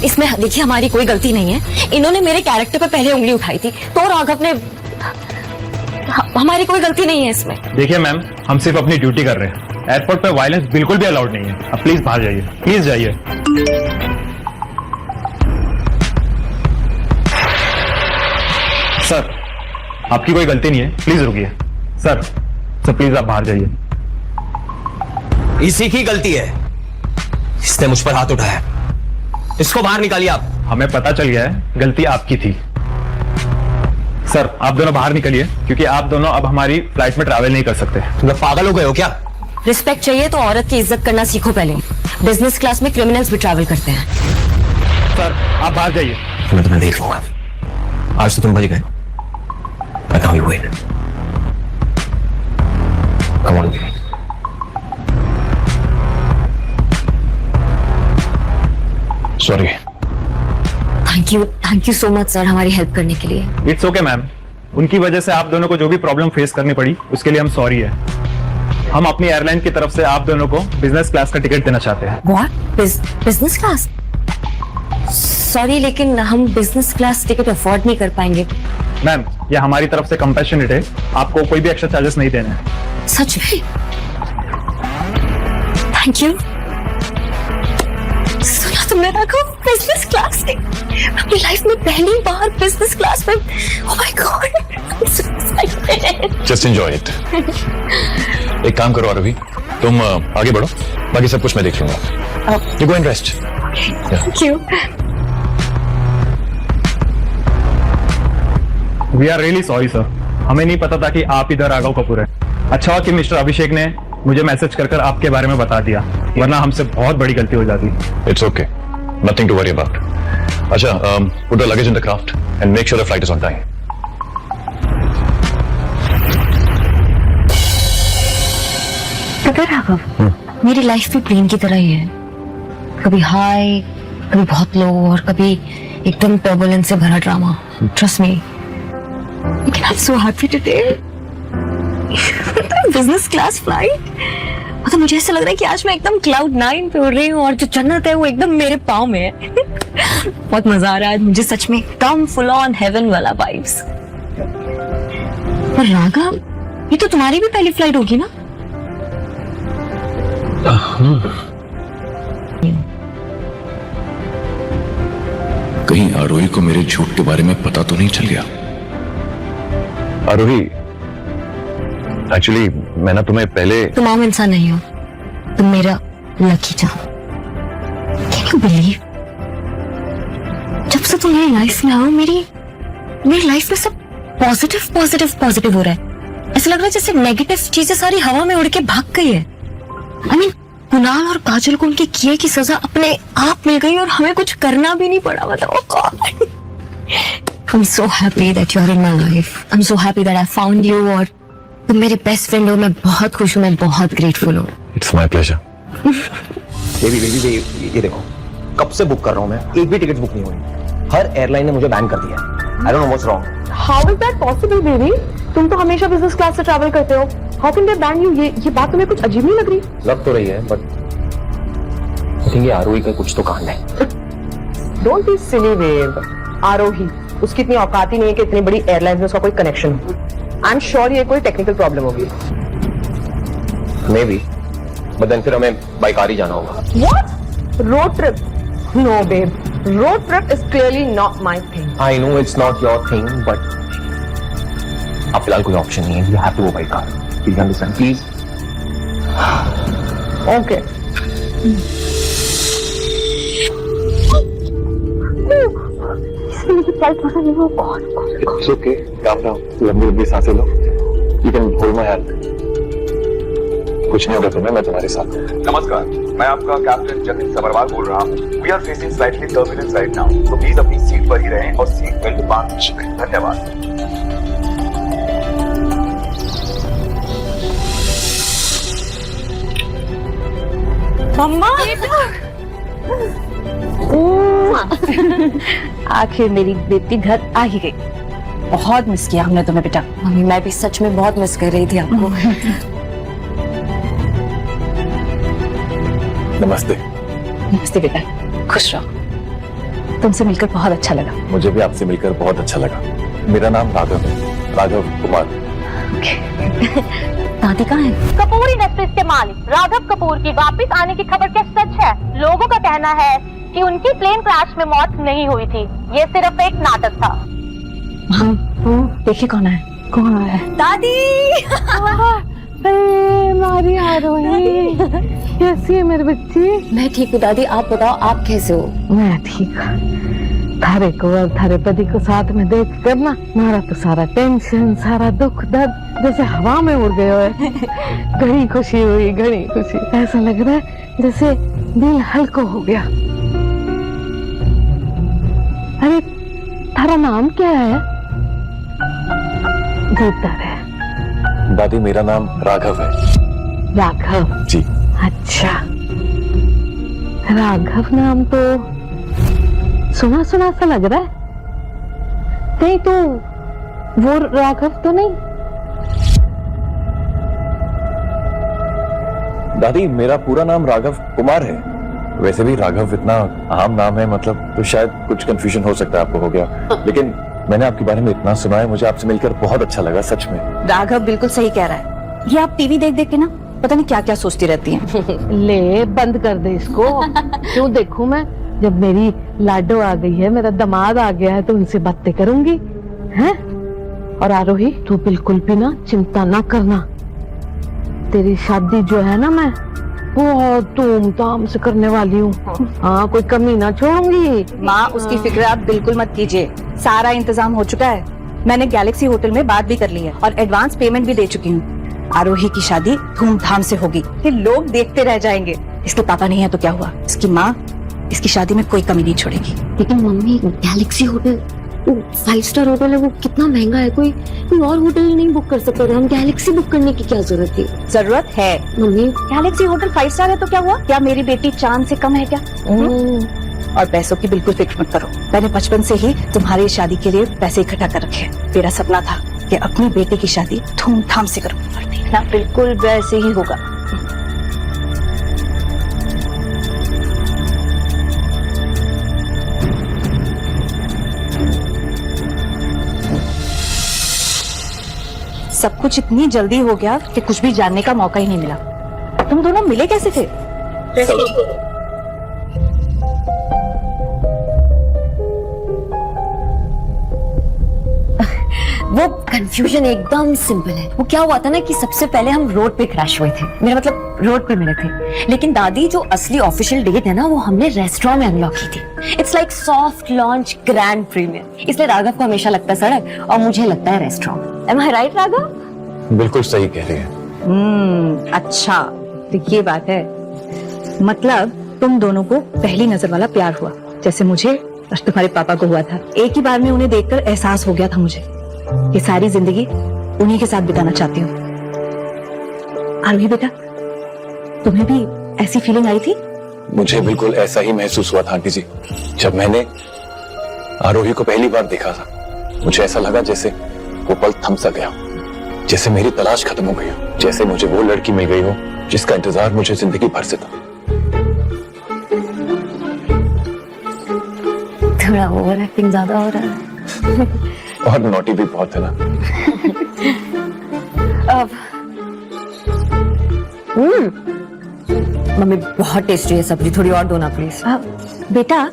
इसमें देखिए हमारी कोई गलती नहीं है। इन्होंने मेरे कैरेक्टर पर पहले उंगली उठाई थी तो राघव ने, हमारी कोई गलती नहीं है इसमें। देखिए मैम, हम सिर्फ अपनी ड्यूटी कर रहे हैं। एयरपोर्ट पे वायलेंस बिल्कुल भी अलाउड नहीं है। आप प्लीज बाहर जाइए, प्लीज जाइए। सर, आपकी कोई गलती नहीं है, प्लीज रुकिए। सर प्लीज आप बाहर जाइए। इसी की गलती है, इसने मुझ पर हाथ उठाया। इसको बाहर निकालिए आप। हमें पता चल गया है गलती आपकी थी। सर आप दोनों बाहर निकलिए, क्योंकि आप दोनों अब हमारी फ्लाइट में ट्रैवल नहीं कर सकते। तुम लोग पागल हो गए हो क्या? रिस्पेक्ट चाहिए तो औरत की इज्जत करना सीखो पहले। बिजनेस क्लास में क्रिमिनल्स भी ट्रैवल करते हैं। सर आप बाहर जाइए। मैं तुम्हें देख लूंगा। आज तो तुम बच गए। बताओ ये Come on. Sorry. Thank you so much sir हमारी हेल्प करने के लिए। इट्स ओके मैम, उनकी वजह से आप दोनों को जो भी प्रॉब्लम फेस करनी पड़ी उसके लिए हम सॉरी है। हम अपनी एयरलाइन की तरफ से आप दोनों को बिजनेस क्लास का टिकट देना चाहते हैं। व्हाट? Business class? सॉरी लेकिन हम बिजनेस क्लास टिकट अफोर्ड नहीं कर पाएंगे। मैम ये हमारी तरफ से कंपैशनेट है, आपको कोई भी एक्स्ट्रा चार्जेस नहीं देने हैं। सच में? Thank you. सुना तुमने राघव, बिजनेस क्लास में अपनी लाइफ में पहली बार बिजनेस क्लास में। Oh my God, just enjoy it. एक काम करो आरोही, तुम आगे बढ़ो, बाकी सब कुछ मैं देख लूंगा। You go and rest. Thank you. We are really sorry sir, हमें नहीं पता था कि आप इधर राघव कपूर है। अच्छा हुआ कि मिस्टर अभिषेक ने मुझे मैसेज कर आपके बारे में बता दिया, वरना हमसे बहुत बड़ी गलती हो जाती। It's okay, nothing to worry about. अच्छा, put the luggage in the craft and make sure the flight is on time. पता राघव, मेरी लाइफ भी प्लेन की तरह ही है, कभी हाई, कभी बहुत लो और कभी एकदम टर्बुलेंस से भरा ड्रामा. Trust me. लेकिन I am so happy today. Business class flight. मतलब मुझे ऐसा लग रहा है कि आज मैं एकदम क्लाउड 9 पे उड़ रही हूँ और जो जन्नत है वो एकदम मेरे पाँव में है. बहुत मजा आ रहा है मुझे सच में, एकदम फुल ऑन हेवन वाला वाइब्स. पर राघव, ये तो तुम्हारी भी पहली फ्लाइट होगी ना? कहीं आरोही को मेरे झूठ के बारे में पता तो नहीं चल गया? आरोही, एक्चुअली मैं ना तुम्हें पहले. तुम आम इंसान नहीं हो, तुम मेरा लकी चाम. कैन यू बिलीव, जब से तुम मेरी लाइफ में आओ, मेरी लाइफ में सब पॉजिटिव पॉजिटिव पॉजिटिव हो रहा है. ऐसा लग रहा है जैसे नेगेटिव चीजें सारी हवा में उड़ के भाग गई है. आई मीन, कुणाल और काजल को उनके किए की सजा अपने आप मिल गई और हमें कुछ करना भी नहीं पड़ा. मतलब I'm so happy that you're in my life. I'm so happy that I found you और तुम मेरे बेस्ट फ्रेंड हो. मैं बहुत खुश हूँ, मैं बहुत ग्रेटफुल हूँ. It's my pleasure. बेबी ये देखो, कब से बुक कर रहा हूँ मैं, एक भी टिकट बुक नहीं हुई. हर एयरलाइन ने मुझे बैन कर दिया. I don't know what's wrong. How is that possible baby? तुम तो हमेशा बिजनेस क्लास से ट्रैवल करते हो. How can they ban you? ये बात तुम्हें कुछ अजीब नहीं लग रही? लग तो रही है, बट आई थिंक ये आरोही का कुछ तो कांड है. Don't be silly babe. Aarohi, उसकी इतनी औकात ही नहीं है कि इतनी बड़ी एयरलाइंस में उसका कोई कनेक्शन हो. आई एम श्योर ये कोई टेक्निकल प्रॉब्लम होगी. मे बी, बट देन फिर हमें बाई कार ही जाना होगा. What? Road trip? No babe, road trip is clearly not my thing. I know it's not your thing, but अब फिलहाल कोई ऑप्शन नहीं है. You have to go by car. Please understand, please. Okay. It's okay. Calm down. लंबी लंबी सांसें लो. You can hold my hand. कुछ नहीं होगा तुम्हें, मैं तुम्हारे साथ हूँ. नमस्कार, मैं आपका कैप्टन जतिन सबरवाल बोल रहा हूँ. We are facing slightly turbulence right now, तो प्लीज अपनी सीट पर ही रहें और सीट बेल्ट बांध लीजिए. धन्यवाद. मम्मा, आखिर मेरी बेटी घर आ ही गई. बहुत मिस किया हमने तुम्हें बेटा. मम्मी मैं भी सच में बहुत मिस कर रही थी आपको. नमस्ते. नमस्ते बेटा, खुश रहो. तुमसे मिलकर बहुत अच्छा लगा. मुझे भी आपसे मिलकर बहुत अच्छा लगा. मेरा नाम राघव है, राघव कुमार. दादी कहाँ है? कपूर इंडस्ट्रीज के मालिक राघव कपूर की वापस आने की खबर क्या सच है? लोगों का कहना है कि उनकी प्लेन क्रैश में मौत नहीं हुई थी, ये सिर्फ एक नाटक था. देखिए कौन है. कौन है? दादी. मारी आरोही, कैसी है मेरी बच्ची? मैं ठीक हूँ दादी, आप बताओ आप कैसे हो? मैं ठीक हूँ. थारे को और थारे पति को साथ में देख कर ना, मारा तो सारा टेंशन, सारा दुख दर्द जैसे हवा में उड़ गए हुए. घड़ी खुशी हुई, घड़ी खुशी. ऐसा लग रहा है जैसे दिल हल्का हो गया. अरे थारा नाम क्या है? जीता है. दादी मेरा नाम राघव है. राघव जी. अच्छा, राघव नाम तो सुना सुना सा लग रहा है. कहीं तो वो राघव तो नहीं? दादी मेरा पूरा नाम राघव कुमार है. वैसे भी राघव इतना आम नाम है, मतलब तो शायद कुछ कंफ्यूजन हो सकता है आपको हो गया. लेकिन मैंने आपके बारे में इतना सुना है, मुझे आपसे मिलकर बहुत अच्छा लगा सच में. राघव बिल्कुल सही कह रहा है. ये आप टीवी देख देख के ना पता नहीं क्या क्या सोचती रहती हैं. ले बंद कर दे इसको. क्यों देखूं मैं? जब मेरी लाडो आ गई है, मेरा दामाद आ गया है, तो उनसे बातें करूंगी. हैं? और आरोही, तू बिल्कुल भी ना चिंता ना करना. तेरी शादी जो है ना, मैं बहुत धूमधाम से करने वाली हूँ. हाँ, कोई कमी ना छोड़ूंगी. माँ, उसकी फिक्र आप बिल्कुल मत कीजिए. सारा इंतजाम हो चुका है. मैंने गैलेक्सी होटल में बात भी कर ली है और एडवांस पेमेंट भी दे चुकी हूँ. आरोही की शादी धूमधाम से होगी, फिर लोग देखते रह जाएंगे. इसके पापा नहीं है तो क्या हुआ, इसकी माँ इसकी शादी में कोई कमी नहीं छोड़ेगी. लेकिन mummy Galaxy hotel 5 star hotel है, वो कितना महंगा है, कोई और होटल नहीं बुक कर सकते थे हम, गैलेक्सी बुक करने की क्या जरूरत थी? जरूरत है मम्मी गैलेक्सी होटल 5 स्टार है तो क्या हुआ? क्या मेरी बेटी चांद से कम है क्या? और पैसों की बिल्कुल फिक्र मत करो, मैंने बचपन से ही तुम्हारी शादी के लिए पैसे इकट्ठा कर रखे हैं। मेरा सपना था कि अपनी बेटी की शादी धूमधाम से करूँ, और देखना बिल्कुल वैसे ही होगा। सब कुछ इतनी जल्दी हो गया कि कुछ भी जानने का मौका ही नहीं मिला। तुम दोनों मिले कैसे थे? वो कंफ्यूजन एकदम सिंपल है। वो क्या हुआ था ना कि सबसे पहले हम रोड पे क्रैश हुए थे, मेरा मतलब रोड पे मिले थे, लेकिन दादी जो असली ऑफिशियल डेट है ना वो हमने रेस्टोरेंट में अनलॉक की थी। It's like soft launch grand premiere, इसलिए राघव को हमेशा लगता है सड़क और मुझे लगता है रेस्टोरेंट। एम आई राइट राघव? बिल्कुल सही कह रही है। अच्छा तो ये बात है, मतलब तुम दोनों को पहली नजर वाला प्यार हुआ, जैसे मुझे और तुम्हारे पापा को हुआ था। एक ही बार में उन्हें देखकर एहसास हो गया था मुझे कि सारी जिंदगी उन्हीं के साथ बिताना चाहती हूँ। आरोही बेटा, तुम्हें भी ऐसी फीलिंग आई थी? मुझे बिल्कुल ऐसा ही महसूस हुआ था आंटी जी। जब मैंने आरोही को पहली बार देखा था, मुझे ऐसा लगा जैसे वो पल थम सा गया, जैसे मेरी तलाश खत्म हो गई हो, जैसे मुझे वो लड़की मिल गई हो जिसका इंतजार मुझे जिंदगी भर से था। थोड़ा ओवर एक्टिंग ज्यादा हो रहा है। और नोटी भी बहुत है ना। मम्मी बहुत टेस्टी है सब्जी, थोड़ी और दो ना प्लीज। बेटा,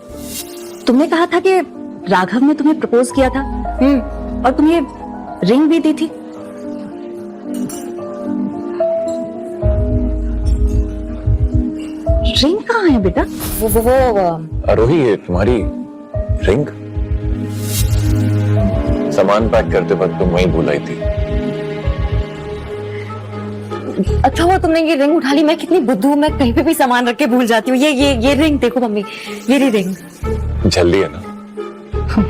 तुमने कहा था कि राघव ने तुम्हें प्रपोज किया था और तुम्हें रिंग भी दी थी। रिंग कहाँ है बेटा? वो आरोही, ये तुम्हारी रिंग सामान पैक करते वक्त तुम वहीं भूल आई थी। अच्छा हुआ तुमने ये रिंग उठा ली, मैं कितनी बुद्धू हूँ, मैं कहीं पे भी सामान रख के भूल जाती हूँ। ये रिंग देखो मम्मी, ये रिंग जल्दी है ना।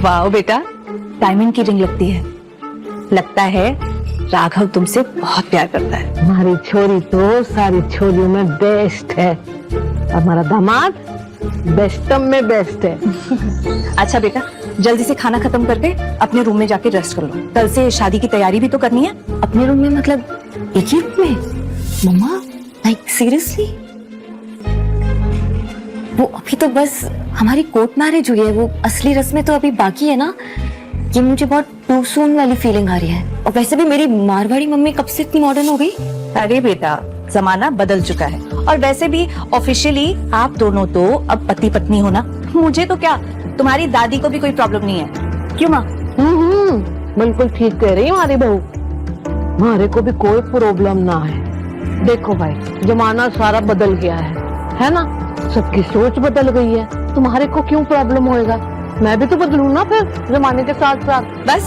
वाह बेटा, डायमंड की रिंग लगती है। लगता है राघव तुमसे बहुत प्यार करता है। हमारी छोरी तो सारी छोरियों में बेस्ट है, हमारा दामाद बेस्टम में बेस्ट है। अच्छा बेटा, जल्दी से खाना खत्म करके अपने रूम में जाके रेस्ट कर लो, कल से शादी की तैयारी भी तो करनी है। अपने रूम में मतलब एक ही रूम में? मम्मा लाइक सीरियसली? वो अभी तो बस हमारी कोर्ट मैरिज हुई है, वो असली रस्में तो अभी बाकी है ना। ये मुझे बहुत टू सून वाली फीलिंग आ रही है। और वैसे भी मेरी मारवाड़ी मम्मी कब से इतनी मॉडर्न हो गई? अरे बेटा, जमाना बदल चुका है, और वैसे भी ऑफिशियली आप दोनों तो अब पति पत्नी हो ना। मुझे तो क्या, तुम्हारी दादी को भी कोई प्रॉब्लम नहीं है। क्यों माँ? बिल्कुल ठीक कह रही हमारी बहू, हमारे को भी कोई प्रॉब्लम ना है। देखो भाई, जमाना सारा बदल गया है ना, सबकी सोच बदल गई है, तुम्हारे को क्यों प्रॉब्लम होएगा? मैं भी तो बदलूं ना फिर जमाने के साथ साथ। बस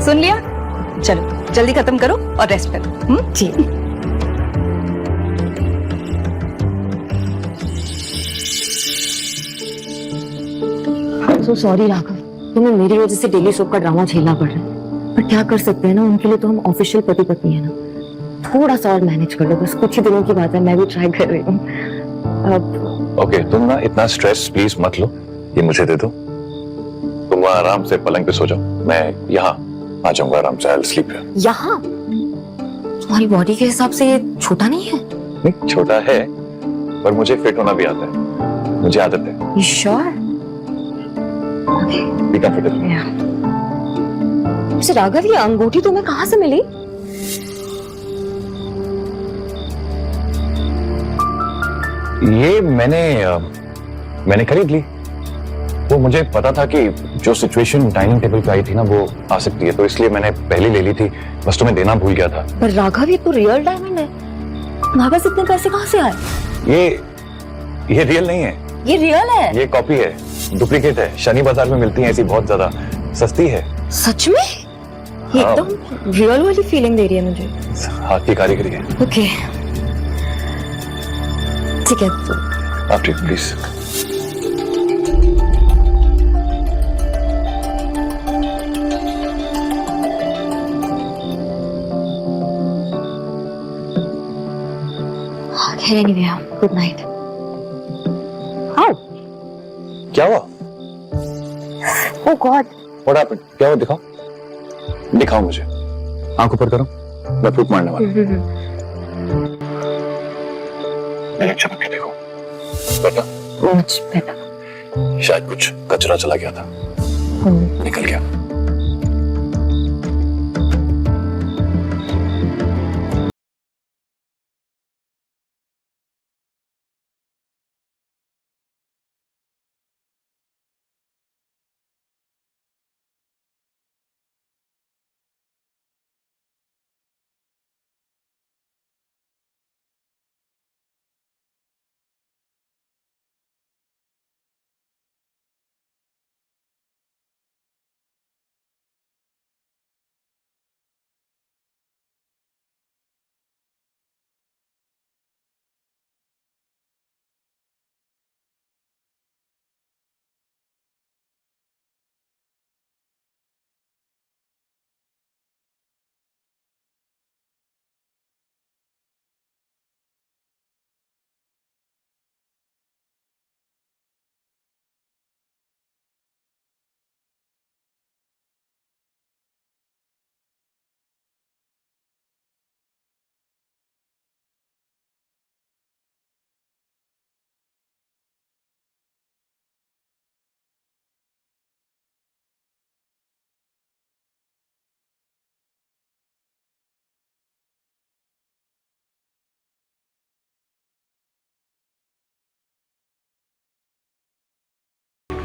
सुन लिया, चलो जल्दी खत्म करो और रेस्ट करो। जी। सॉरी राघव, तुम्हें मेरी वजह से डेली सोप का ड्रामा झेलना पड़ रहा है, पर क्या कर सकते हैं ना, उनके लिए तो हम ऑफिशियल पति पत्नी है ना। थोड़ा सा और मैनेज कर लो, बस कुछ ही दिनों की बात है, मैं भी ट्राई कर रही हूँ। ओके, तुम ना इतना स्ट्रेस प्लीज मत लो, ये मुझे दे दो। तुम वहाँ आराम से पलंग पे सो जाओ, मैं यहाँ आ जाऊंगा आराम से। I sleep here. यहाँ? तुम्हारी बॉडी के हिसाब से ये छोटा नहीं है? नहीं, छोटा है, पर मुझे फिट होना भी आता है, मुझे आदत है। You sure? Be comfortable. अच्छा राघव, ये अंगूठी तुम्हें कहाँ से मिली? ये मैंने खरीद ली। वो मुझे पता था कि जो सिचुएशन डाइनिंग टेबल पे आई थी ना वो आ सकती है, तो इसलिए मैंने पहले ले ली थी, बस तुम्हें देना भूल गया था। पर राघव, ये तो रियल डायमंड है, तुम्हारे पास इतने पैसे कहाँ से आए? ये रियल नहीं है, ये रियल है? ये कॉपी है, डुप्लीकेट है, शनि बाजार में मिलती है ऐसी, बहुत ज्यादा सस्ती है। सच में? ये हाँ। एकदम रियल वाली फीलिंग दे रही है मुझे। हाथ की कारीगरी है। ओके ठीक है, तो आफ्टर प्लीज। खैर एनीवे, गुड नाइट। आओ। क्या हुआ? ओह गॉड। What happened? क्या हुआ? दिखाओ, दिखाओ मुझे। आंख ऊपर करो, मैं फूक मारने वाला हूं। मेरे चमक के देखो। बेटा, मुझ बेटा शायद कुछ कचरा चला गया था, निकल गया।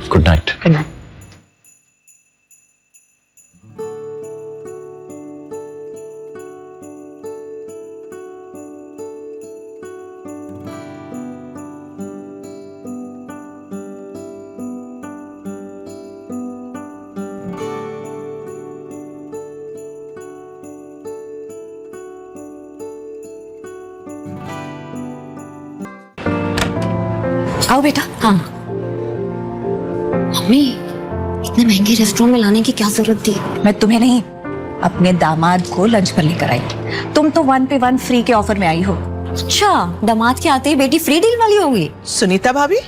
Good night. Good night. आओ बेटा। हाँ मम्मी, इतने महंगे रेस्टोरेंट में लाने की क्या जरूरत थी? मैं तुम्हें नहीं, अपने दामाद को लंच पर लेकर आई। तुम तो 1 पे 1 फ्री के ऑफर में आई हो। अच्छा, दामाद के आते ही बेटी फ्री डील वाली होगी। सुनीता भाभी,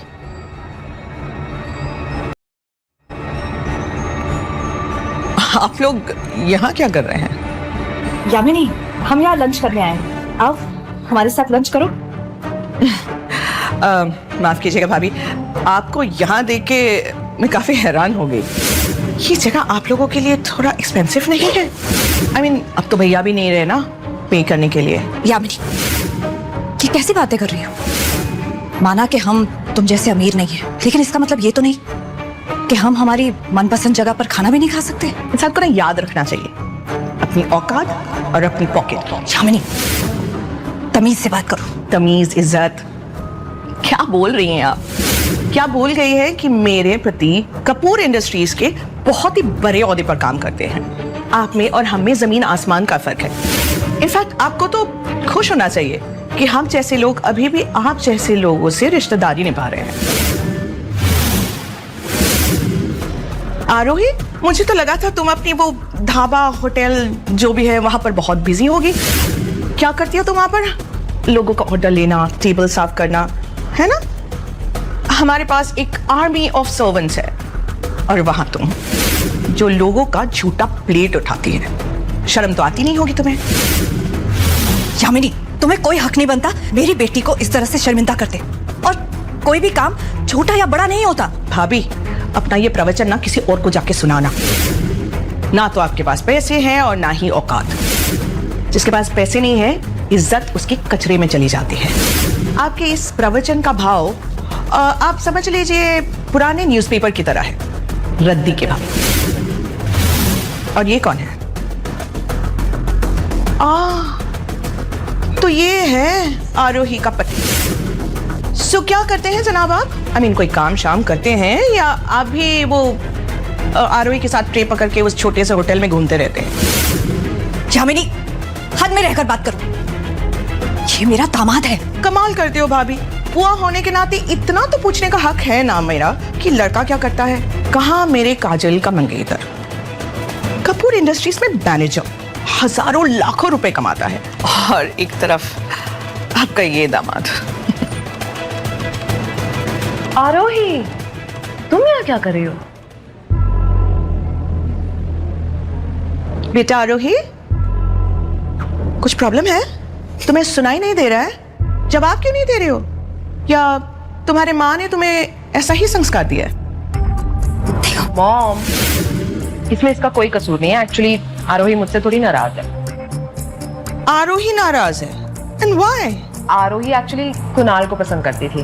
आप लोग यहाँ क्या कर रहे हैं? यामिनी, हम यहाँ लंच करने आए हैं। आओ हमारे साथ लंच करो। माफ कीजिएगा भाभी, आपको यहाँ देख के मैं काफी हैरान हो गई। ये जगह आप लोगों के लिए थोड़ा एक्सपेंसिव नहीं है? I mean, अब तो भैया भी नहीं रहे ना पे करने के लिए। यामिनी, ये कैसी बातें कर रही हो? माना कि हम तुम जैसे अमीर नहीं है, लेकिन इसका मतलब ये तो नहीं कि हम हमारी मनपसंद जगह पर खाना भी नहीं खा सकते। इंसान को ना याद रखना चाहिए अपनी औकात और अपनी पॉकेट। यामिनी, तमीज से बात करो। तमीज, इज्जत, क्या बोल रही हैं आप? क्या बोल गई है कि मेरे प्रति कपूर इंडस्ट्रीज के बहुत ही बड़े ओहदे पर काम करते हैं। आप में और हम में जमीन आसमान का फर्क है। इनफैक्ट आपको तो खुश होना चाहिए कि हम जैसे लोग अभी भी आप जैसे लोगों से रिश्तेदारी निभा रहे हैं। आरोही, मुझे तो लगा था तुम अपनी वो ढाबा होटल जो भी है वहां पर बहुत बिजी होगी। क्या करती हो तुम वहां पर? लोगों का ऑर्डर लेना, टेबल साफ करना, है ना? हमारे पास एक आर्मी ऑफ सर्वेंट्स है और वहां तुम जो लोगों का झूठा प्लेट उठाती है। शर्म तो आती नहीं होगी तुम्हें? यामिनी, तुम्हें कोई हक नहीं बनता मेरी बेटी को इस तरह से शर्मिंदा करते। और कोई भी काम छोटा या बड़ा नहीं होता। भाभी, अपना ये प्रवचन ना किसी और को जाके सुनाना। ना तो आपके पास पैसे हैं और ना ही औकात। जिसके पास पैसे नहीं है, इज्जत उसके कचरे में चली जाती है। आपके इस प्रवचन का भाव आप समझ लीजिए पुराने न्यूज़पेपर की तरह है, रद्दी के भाव। और ये कौन है? तो ये है आरोही का पति। सो क्या करते हैं जनाब आप? I mean, कोई काम शाम करते हैं या आप भी वो आरोही के साथ ट्रे पकड़ के उस छोटे से होटल में घूमते रहते हैं? यामिनी, हद में रहकर बात करो। ये मेरा दामाद है। कमाल करते हो भाभी, बुआ होने के नाते इतना तो पूछने का हक है ना मेरा कि लड़का क्या करता है। कहाँ मेरे काजल का मंगेतर कपूर इंडस्ट्रीज में मैनेजर हजारों लाखों रुपए कमाता है, और एक तरफ आपका ये दामाद। आरोही, तुम यहाँ क्या कर रही हो? बेटा आरोही, कुछ प्रॉब्लम है? तुम्हें सुनाई नहीं दे रहा है? जवाब क्यों नहीं दे रहे हो? या तुम्हारे माँ ने तुम्हें ऐसा ही संस्कार दिया है? मॉम, इसमें इसका कोई कसूर नहीं है। एक्चुअली आरोही मुझसे थोड़ी नाराज है। आरोही नाराज है? And why? Aarohi actually Kunal को पसंद करती थी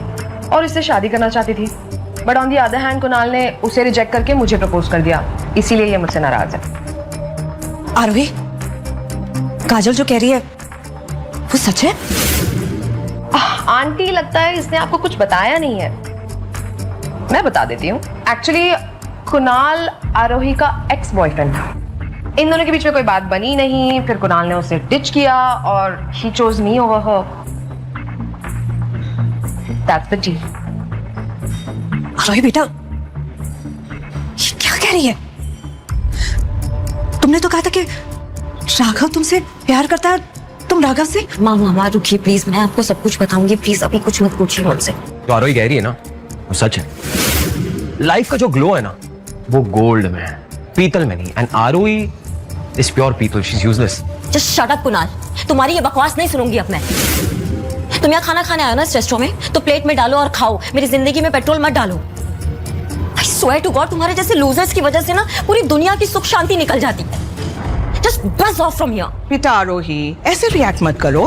और इससे शादी करना चाहती थी, but on the other hand Kunal ने उसे रिजेक्ट करके मुझे प्रपोज कर दिया, इसीलिए ये मुझसे नाराज है। आरोही, काजल जो कह रही है वो सच है? आंटी, लगता है इसने आपको कुछ बताया नहीं है। मैं बता देती हूँ। एक्चुअली कुणाल आरोही का एक्स बॉयफ्रेंड था। इन दोनों के बीच में कोई बात बनी नहीं, फिर कुणाल ने उसे डिच किया और he chose me over her. That's the tea. Aarohi बेटा, ये क्या कह रही है? तुमने तो कहा था कि राघव तुमसे प्यार करता है, तुम राघव से? मामा रुकिए प्लीज, मैं आपको सब कुछ बताऊंगी, प्लीज अभी कुछ मत पूछिए मुझसे। तो आरोही कह रही है ना, वो सच है। लाइफ का जो ग्लो है ना, वो गोल्ड में है, पीतल में नहीं। एंड आरोही इज प्योर पीतल, she is useless. Just shut up Kunal, तुम्हारी ये बकवास नहीं सुनूंगी अब मैं। तुम यहाँ खाना खाने आए ना इस रेस्टोरेंट में, तो प्लेट में डालो और खाओ, मेरी जिंदगी में पेट्रोल मत डालो। आई स्वेयर टू गॉड, तुम्हारे जैसे लूजर्स की वजह से ना पूरी दुनिया की सुख शांति निकल जाती है। जस्ट बस ऑफ फ्रॉम हियर। बेटा आरोही, ऐसे रिएक्ट मत करो।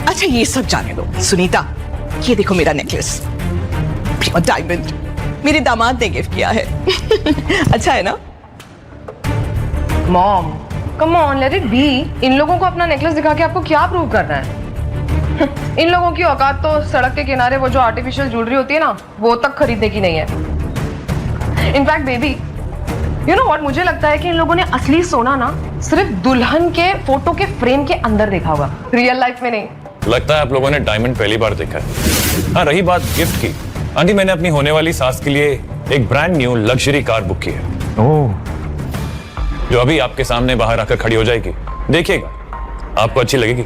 अच्छा ये सब जाने दो। सुनीता, ये देखो मेरा नेकलेस, प्योर डायमंड, मेरे दामाद ने गिफ्ट किया है। अच्छा है ना? Mom, come on, let it be. इन लोगों को अपना नेकलेस दिखा के आपको क्या प्रूव करना है? इन लोगों की औकात तो सड़क के किनारे वो जो आर्टिफिशियल ज्वेलरी होती है ना, वो तक खरीदने की नहीं है। In fact baby, you know what, मुझे लगता है कि इन लोगों ने असली सोना ना सिर्फ दुल्हन के फोटो के फ्रेम के अंदर देखा होगा, रियल लाइफ में नहीं। लगता है आप लोगों ने डायमंड पहली बार देखा है। हाँ, रही बात गिफ्ट की, आंटी मैंने अपनी होने वाली सास के लिए एक brand new luxury car book की है। ओह, जो अभी आपके सामने बाहर आकर खड़ी हो जाएगी, देखिएगा आपको अच्छी लगेगी।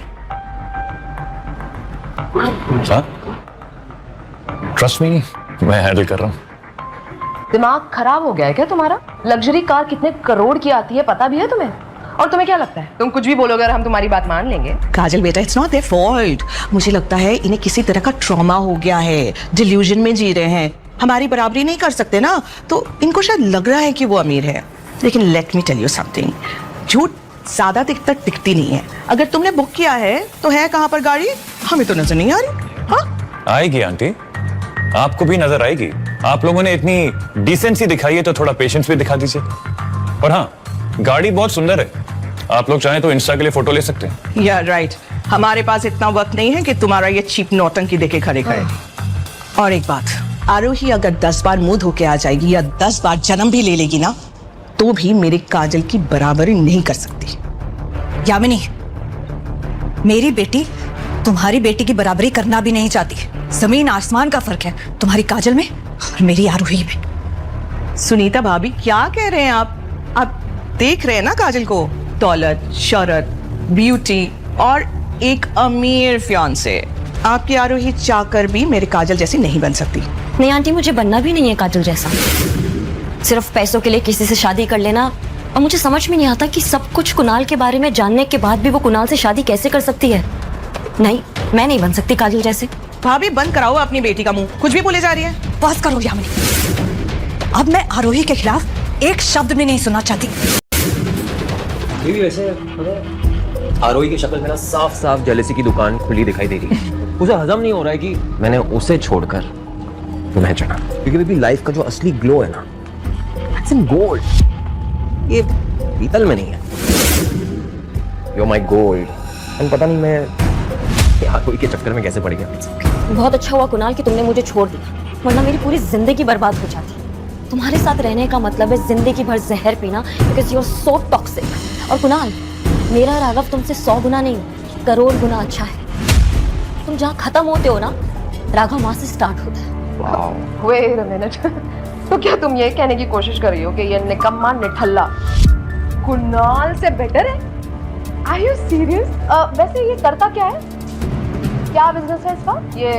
ट्रस्ट मी, मैं हैंडल कर रहा हूँ। दिमाग खराब हो गया है क्या तुम्हारा? लग्जरी कार कितने करोड़ की आती है पता भी है तुम्हें? और तुम्हें क्या लगता है तुम कुछ भी बोलोगे और हम तुम्हारी बात मान लेंगे? काजल बेटा, इट्स नॉट देयर फॉल्ट। मुझे लगता है इन्हें किसी तरह का ट्रॉमा हो गया है, डिल्यूजन में जी रहे हैं। हमारी बराबरी नहीं कर सकते ना, तो इनको शायद लग रहा है कि वो अमीर है। लेकिन let me tell you something, झूठ ज्यादा देर तक टिकती नहीं है। अगर तुमने बुक किया है तो है कहाँ पर गाड़ी? हमें तो नजर नहीं आ रही। हाँ, आएगी आंटी, आपको भी नजर आएगी। आप लोगों ने इतनी डिसेंसी दिखाई है तो थोड़ा पेशेंस भी दिखा दीजिए। और हाँ, गाड़ी बहुत सुंदर है, आप लोग चाहें तो इंस्टा के लिए फोटो ले सकते हैं। या राइट, हमारे पास इतना वक्त नहीं है कि तुम्हारा ये चीप नौटंकी देखे खड़े खड़े। और एक बात, आरोही अगर 10 बार मुंह धो के आ जाएगी या 10 बार जन्म भी ले लेगी ना, तो भी मेरे काजल की बराबरी नहीं कर सकती। यामिनी, मेरी बेटी तुम्हारी बेटी की बराबरी करना भी नहीं चाहती। जमीन आसमान का फर्क है तुम्हारी काजल में और मेरी आरोही में। सुनीता भाभी, क्या कह रहे हैं आप देख रहे हैं ना काजल को, दौलत, शोहरत, ब्यूटी और एक अमीर फियांसे। आपकी आरोही चाहकर भी मेरे काजल जैसी नहीं बन सकती। नहीं आंटी, मुझे बनना भी नहीं है काजल जैसा। सिर्फ पैसों के लिए किसी से शादी कर लेना, और मुझे समझ में नहीं आता कि सब कुछ कुणाल के बारे में जानने के बाद भी वो कुणाल से शादी कैसे कर सकती है। नहीं, मैं नहीं बन सकती काजल जैसे। भाभी बंद कराओ अपनी बेटी का मुंह, कुछ भी बोले जा रही है। बस करो यामिनी, अब मैं आरोही के खिलाफ एक शब्द भी नहीं सुनना चाहती। ये भी वैसे आरोही की शक्ल में ना साफ साफ जेलसी की दुकान खुली दिखाई दे रही है। उसे हजम नहीं हो रहा है कि मैंने उसे छोड़कर तुम्हें चुना, क्योंकि बेबी लाइफ का जो असली ग्लो है ना, इट्स इन गोल्ड, ये पीतल में नहीं है। You are my gold. And पता नहीं मैं आरोही के चक्कर में कैसे पड़ गया। बहुत अच्छा हुआ कुणाल कि तुमने मुझे छोड़ दिया, वरना मेरी पूरी जिंदगी बर्बाद हो जाती। तुम्हारे साथ रहने का मतलब है जिंदगी भर जहर पीना, because you are so toxic. और कुणाल, मेरा राघव तुमसे 100 गुना नहीं 1,000,000 गुना अच्छा है। तुम जहाँ खत्म होते हो ना, राघव वहां से स्टार्ट होता है। Wait a minute. तो क्या तुम ये कहने की कोशिश कर रही हो कि ये निकम्मा निठल्ला कुणाल से बेटर है? Are you serious? वैसे ये करता क्या है? क्या बिजनेस है इसका? ये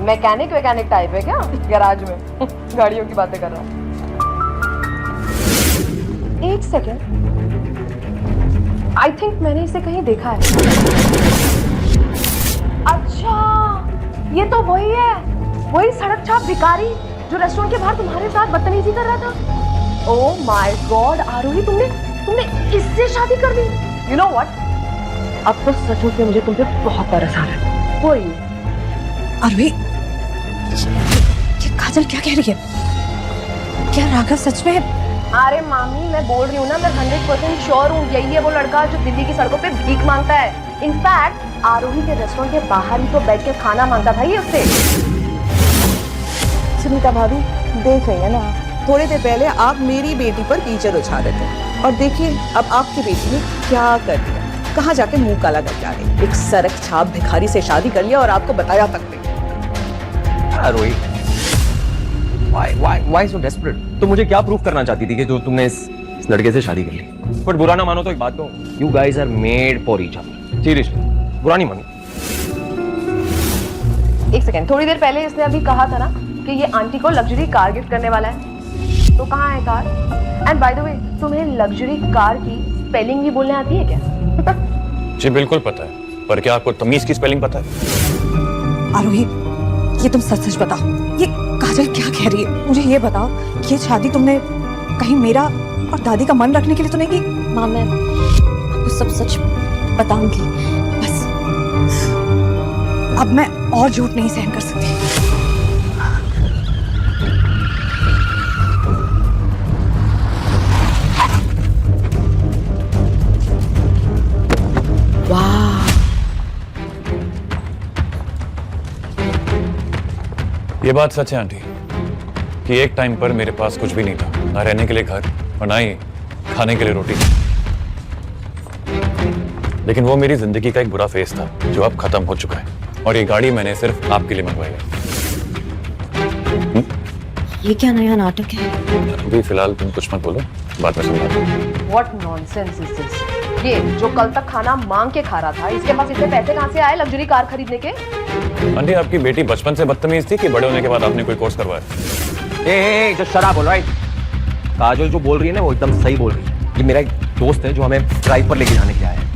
मैकेनिक टाइप है क्या? गैराज में गाड़ियों की बातें कर रहा है। एक सेकेंड, आई थिंक मैंने इसे कहीं देखा है। अच्छा, ये तो वही है, वही सड़क छाप भिखारी जो रेस्टोरेंट के बाहर तुम्हारे साथ बदतमीजी कर रहा था। ओह माय गॉड आरोही, तुमने इससे शादी कर ली? यू नो व्हाट, अब तो सचमुच में मुझे तुम पे बहुत तरस आ रहा है। वही आरोही, ये काजल क्या कह रही है? क्या राघव सच में? अरे मामी, मैं बोल रही हूँ ना, मैं 100% श्योर हूँ यही है वो लड़का जो दिल्ली की सड़कों पे भीख मांगता है। इनफैक्ट आरोही के रेस्टोरेंट के बाहर ही तो बैठ के खाना मांगता था ये उससे। सुनीता भाभी देख रही है ना, थोड़ी देर पहले आप मेरी बेटी पर कीचड़ उछाल रहे थे और देखिए अब आपकी बेटी ने क्या कर दिया, कहाँ जाके मुंह काला करके आ गई। एक सड़क छाप भिखारी से शादी कर लिया और आपको बताया तक नहीं। आरोही, why so desperate? तो मुझे क्या प्रूफ करना चाहती थी कि जो तुमने इस लड़के से शादी कर ली? बट बुरा ना मानो तो एक बात कहूं, you guys are made for each other. Seriously, बुरा नहीं मानो। एक सेकेंड, थोड़ी देर पहले इसने अभी कहा था ना कि ये आंटी को लग्जरी कार गिफ्ट करने वाला है, तो कहाँ है car? And by the way, तुम्हें लग्जरी कार की स्पेलिंग भी बोलने आती है क्या? जी बिल्कुल पता है, पर क्या आपको तमीज की स्पेलिंग पता है? आरोही, ये तुम सच सच बताओ, ये काजल क्या कह रही है? मुझे ये बताओ कि ये शादी तुमने कहीं मेरा और दादी का मन रखने के लिए तो नहीं की? माँ, मैं आपको सब सच बताऊंगी, बस अब मैं और झूठ नहीं सहन कर सकती। ये बात सच है आंटी कि एक टाइम पर मेरे पास कुछ भी नहीं था, ना रहने के लिए घर और ना ही खाने के लिए रोटी। लेकिन वो मेरी जिंदगी का एक बुरा फेज था जो अब खत्म हो चुका है और ये गाड़ी मैंने सिर्फ आपके लिए मंगवाई है। ये क्या नया नाटक है? अभी फिलहाल तुम कुछ मत बोलो, बाद में समझाता। What nonsense is this? ये जो कल तक खाना मांग के खा रहा था, इसके पास इतने पैसे कहाँ से आए लग्जरी कार खरीदने के? आंटी, आपकी बेटी बचपन से बदतमीज थी कि बड़े होने के बाद आपने कोई कोर्स करवाया? ए, जो शराब बोल रहा है, काजल जो बोल रही है ना वो एकदम सही बोल रही है। ये मेरा एक दोस्त है जो हमें ड्राइव पर लेके जाने के लिए आया है।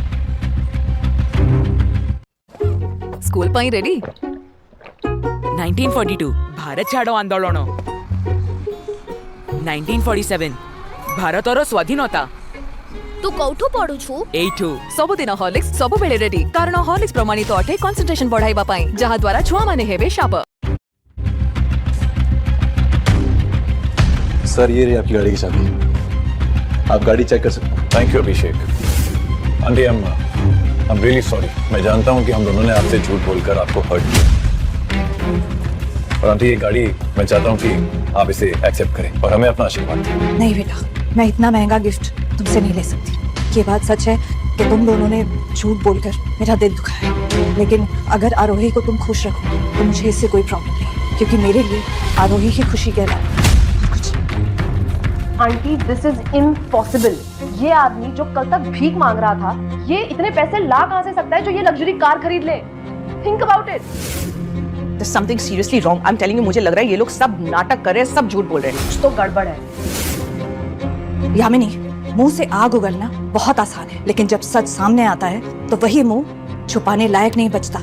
स्कूल पाई रेडी 1942 भारत छाड़ो आंदोलन 1947 भारतर स्वाधीनता तू कौठू पढ़ू छु? एठू सबुदिन हॉर्लिक्स सब बेले रेडी कारण हॉर्लिक्स प्रमाणित अटे कंसंट्रेशन बढ़ाइबा पाई जहा द्वारा छुआ माने हेबे शाप। सर, ये रही आपकी गाड़ी की चाबी, आप गाड़ी चेक कर सकते हैं। Thank you Abhishek. Aunty, I am really sorry. मैं जानता हूँ कि हम दोनों ने आपसे झूठ बोलकर आपको हर्ट किया, और आंटी ये गाड़ी मैं चाहता हूँ कि आप इसे एक्सेप्ट करें और हमें अपना आशीर्वाद दें। नहीं बेटा, मैं इतना महंगा गिफ्ट तुमसे नहीं ले सकती। ये बात सच है कि तुम दोनों ने झूठ बोलकर मेरा दिल दुखाया, लेकिन अगर आरोही को तुम खुश रखो तो मुझे इससे कोई प्रॉब्लम नहीं, क्योंकि मेरे लिए आरोही की खुशी के अलावा कुछ। Aunty, this is impossible. ये आदमी जो कल तक भीख मांग रहा था, ये इतने पैसे ला कहाँ से सकता है जो ये लग्जरी कार खरीद ले? Think about it. There's something seriously wrong. I'm telling you, मुझे लग रहा है ये लोग सब नाटक कर रहे हैं, सब झूठ बोल रहे हैं। कुछ तो गड़बड़ है। यामिनी, मुंह से आग उगलना बहुत आसान है, लेकिन जब सच सामने आता है तो वही मुंह छुपाने लायक नहीं बचता।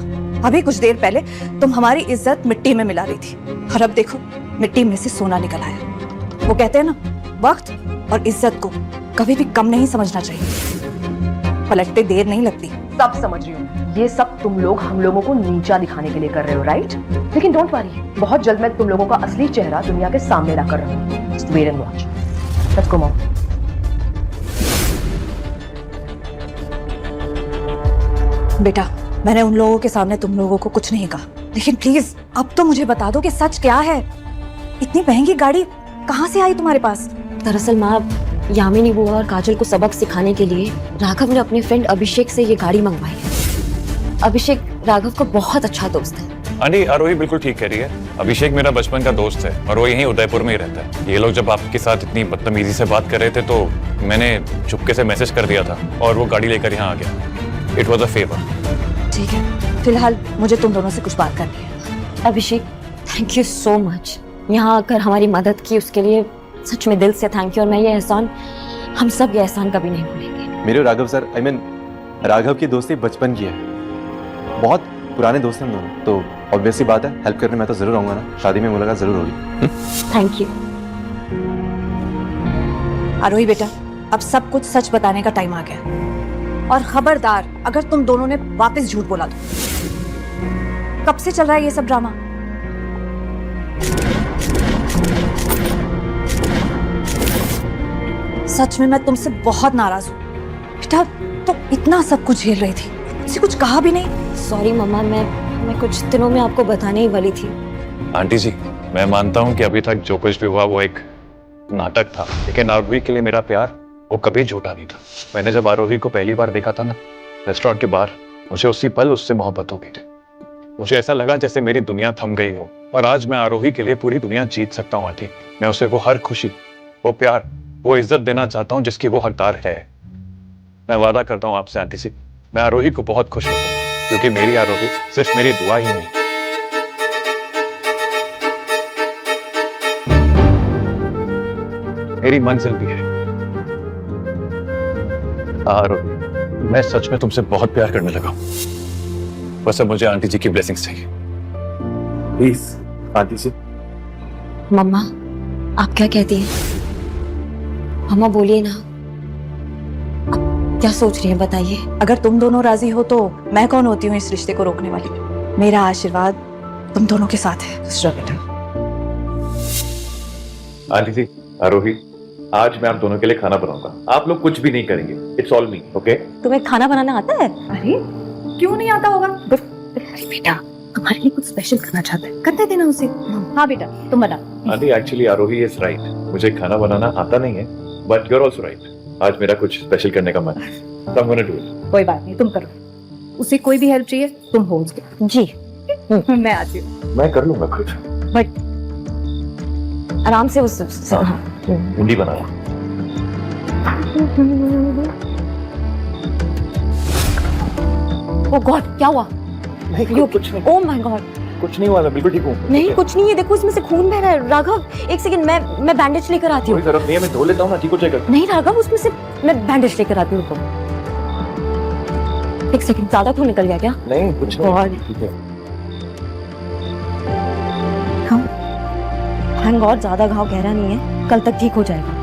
अभी कुछ देर पहले तुम हमारी इज्जत मिट्टी में मिला रही थी, और अब देखो मिट्टी में से सोना निकल आया। वो कहते हैं ना, वक्त और इज्जत को कभी भी कम नहीं समझना चाहिए, पलटते देर नहीं लगती। सब समझ रही हूँ, ये सब तुम लोग हम लोगों को नीचा दिखाने के लिए कर रहे हो, राइट? लेकिन डोंट वरी, बहुत जल्द मैं तुम लोगों का असली चेहरा दुनिया के सामने ला कर रहा हूँ। Just wait and watch. Let's go, Mom. बेटा, मैंने उन लोगों के सामने तुम लोगों को कुछ नहीं कहा, लेकिन प्लीज अब तो मुझे बता दो कि सच क्या है। इतनी महंगी गाड़ी कहाँ से आई तुम्हारे पास? दरअसल माँ, यामिनी बुआ और काजल को सबक सिखाने के लिए राघव ने अपने फ्रेंड अभिषेक से ये गाड़ी मंगवाई है। अभिषेक राघव का बहुत अच्छा दोस्त है। आंटी, आरोही बिल्कुल ठीक कह रही है। अभिषेक मेरा बचपन का दोस्त है और वो यहीं उदयपुर में ही रहता है। ये लोग जब आपके साथ इतनी बदतमीजी से बात कर रहे थे तो मैंने चुपके से मैसेज कर दिया था और वो गाड़ी लेकर यहाँ आ गया। It was a favour. ठीक है, फिलहाल मुझे तुम दोनों से कुछ बात करनी है। अभिषेक, थैंक यू सो मच। यहाँ आकर हमारी मदद की उसके लिए सच में दिल से थैंक यू। और मैं ये एहसान, हम सब ये एहसान कभी नहीं भूलेंगे। मेरे और Raghav sir, I mean Raghav की दोस्ती बचपन की है, बहुत पुराने दोस्त हैं हम दोनों, तो ऑब्वियसली बात है हेल्प करने मैं तो जरूर आऊंगा ना, शादी में मुलाकात जरूर होगी। Thank you. आरोही बेटा, अब सब कुछ सच बताने का टाइम आ गया, और खबरदार अगर तुम दोनों ने वापस झूठ बोला तो। कब से चल रहा है ये सब ड्रामा? सच में मैं तुमसे बहुत नाराज हूँ बेटा, तुम इतना सब कुछ झेल रही थी, मुझसे कुछ कहा भी नहीं। सॉरी मम्मा, मैं कुछ दिनों में आपको बताने ही वाली थी। आंटी जी, मैं मानता हूँ कि अभी तक जो कुछ भी हुआ वो एक नाटक था, लेकिन आरोही के लिए मेरा प्यार वो कभी झूठा नहीं था। मैंने जब आरोही को पहली बार देखा था ना रेस्टोरेंट के बाहर, मुझे उसी पल उससे मोहब्बत हो गई थी। मुझे ऐसा लगा जैसे मेरी दुनिया थम गई हो, और आज मैं आरोही के लिए पूरी दुनिया जीत सकता हूँ आंटी। मैं उसे वो हर खुशी, वो प्यार, वो इज्जत देना चाहता हूँ जिसकी वो हकदार है। मैं वादा करता हूँ आपसे आंटी जी, मैं आरोही को बहुत खुश रखूंगा, क्योंकि मेरी आरोही सिर्फ मेरी दुआ ही नहीं, मेरी मंजिल भी है। आरोही, मैं सच में तुमसे बहुत प्यार करने लगा हूं, बस अब मुझे आंटी जी की ब्लेसिंग्स चाहिए। प्लीज आंटी जी। मम्मा, आप क्या कहती हैं? मम्मा बोलिए ना, आप क्या सोच रही हैं बताइए। अगर तुम दोनों राजी हो तो मैं कौन होती हूँ इस रिश्ते को रोकने वाली? मेरा आशीर्वाद तुम दोनों के साथ है। दूसरा बेटा। आंटी जी, आरोही, आज मैं आप दोनों के लिए खाना बनाऊंगा, आप लोग कुछ भी नहीं करेंगे, इट्स ऑल मी, ओके? तुम्हें खाना बनाना आता है? अरे क्यों नहीं आता होगा? अरे बेटा, तुम्हारे लिए कुछ स्पेशल करना चाहता है, करते देना उसे। हाँ बेटा, तुम बना। Aunty, actually Aarohi is right, मुझे खाना बनाना आता नहीं है, but you are also right. आज मेरा कुछ स्पेशल करने का मन है, so I'm gonna do it। कोई बात नहीं, तुम करो। उसे कोई भी हेल्प चाहिए तुम हो उसके। जी। मैं आती हूँ। मैं कर लूंगा खुद, बट आराम से उस भिंडी बनाना। ओह गॉड, क्या हुआ? कुछ नहीं, ओह माय गॉड, कुछ नहीं हुआ, मैं बिल्कुल ठीक हूँ। नहीं कुछ नहीं है, देखो इसमें से खून बह रहा है। राघव एक सेकंड, मैं बैंडेज लेकर आती हूँ। कोई जरूरत नहीं है, मैं धो लेता हूँ ना, ठीक हो जाएगा। नहीं राघव, उसमें से मैं बैंडेज लेकर आती हूँ। तो एक सेकंड, ज्यादा खून निकल गया क्या? नहीं कुछ नहीं, ठीक है। थैंक गॉड ज्यादा घाव गहरा नहीं है, कल तक ठीक हो जाएगा।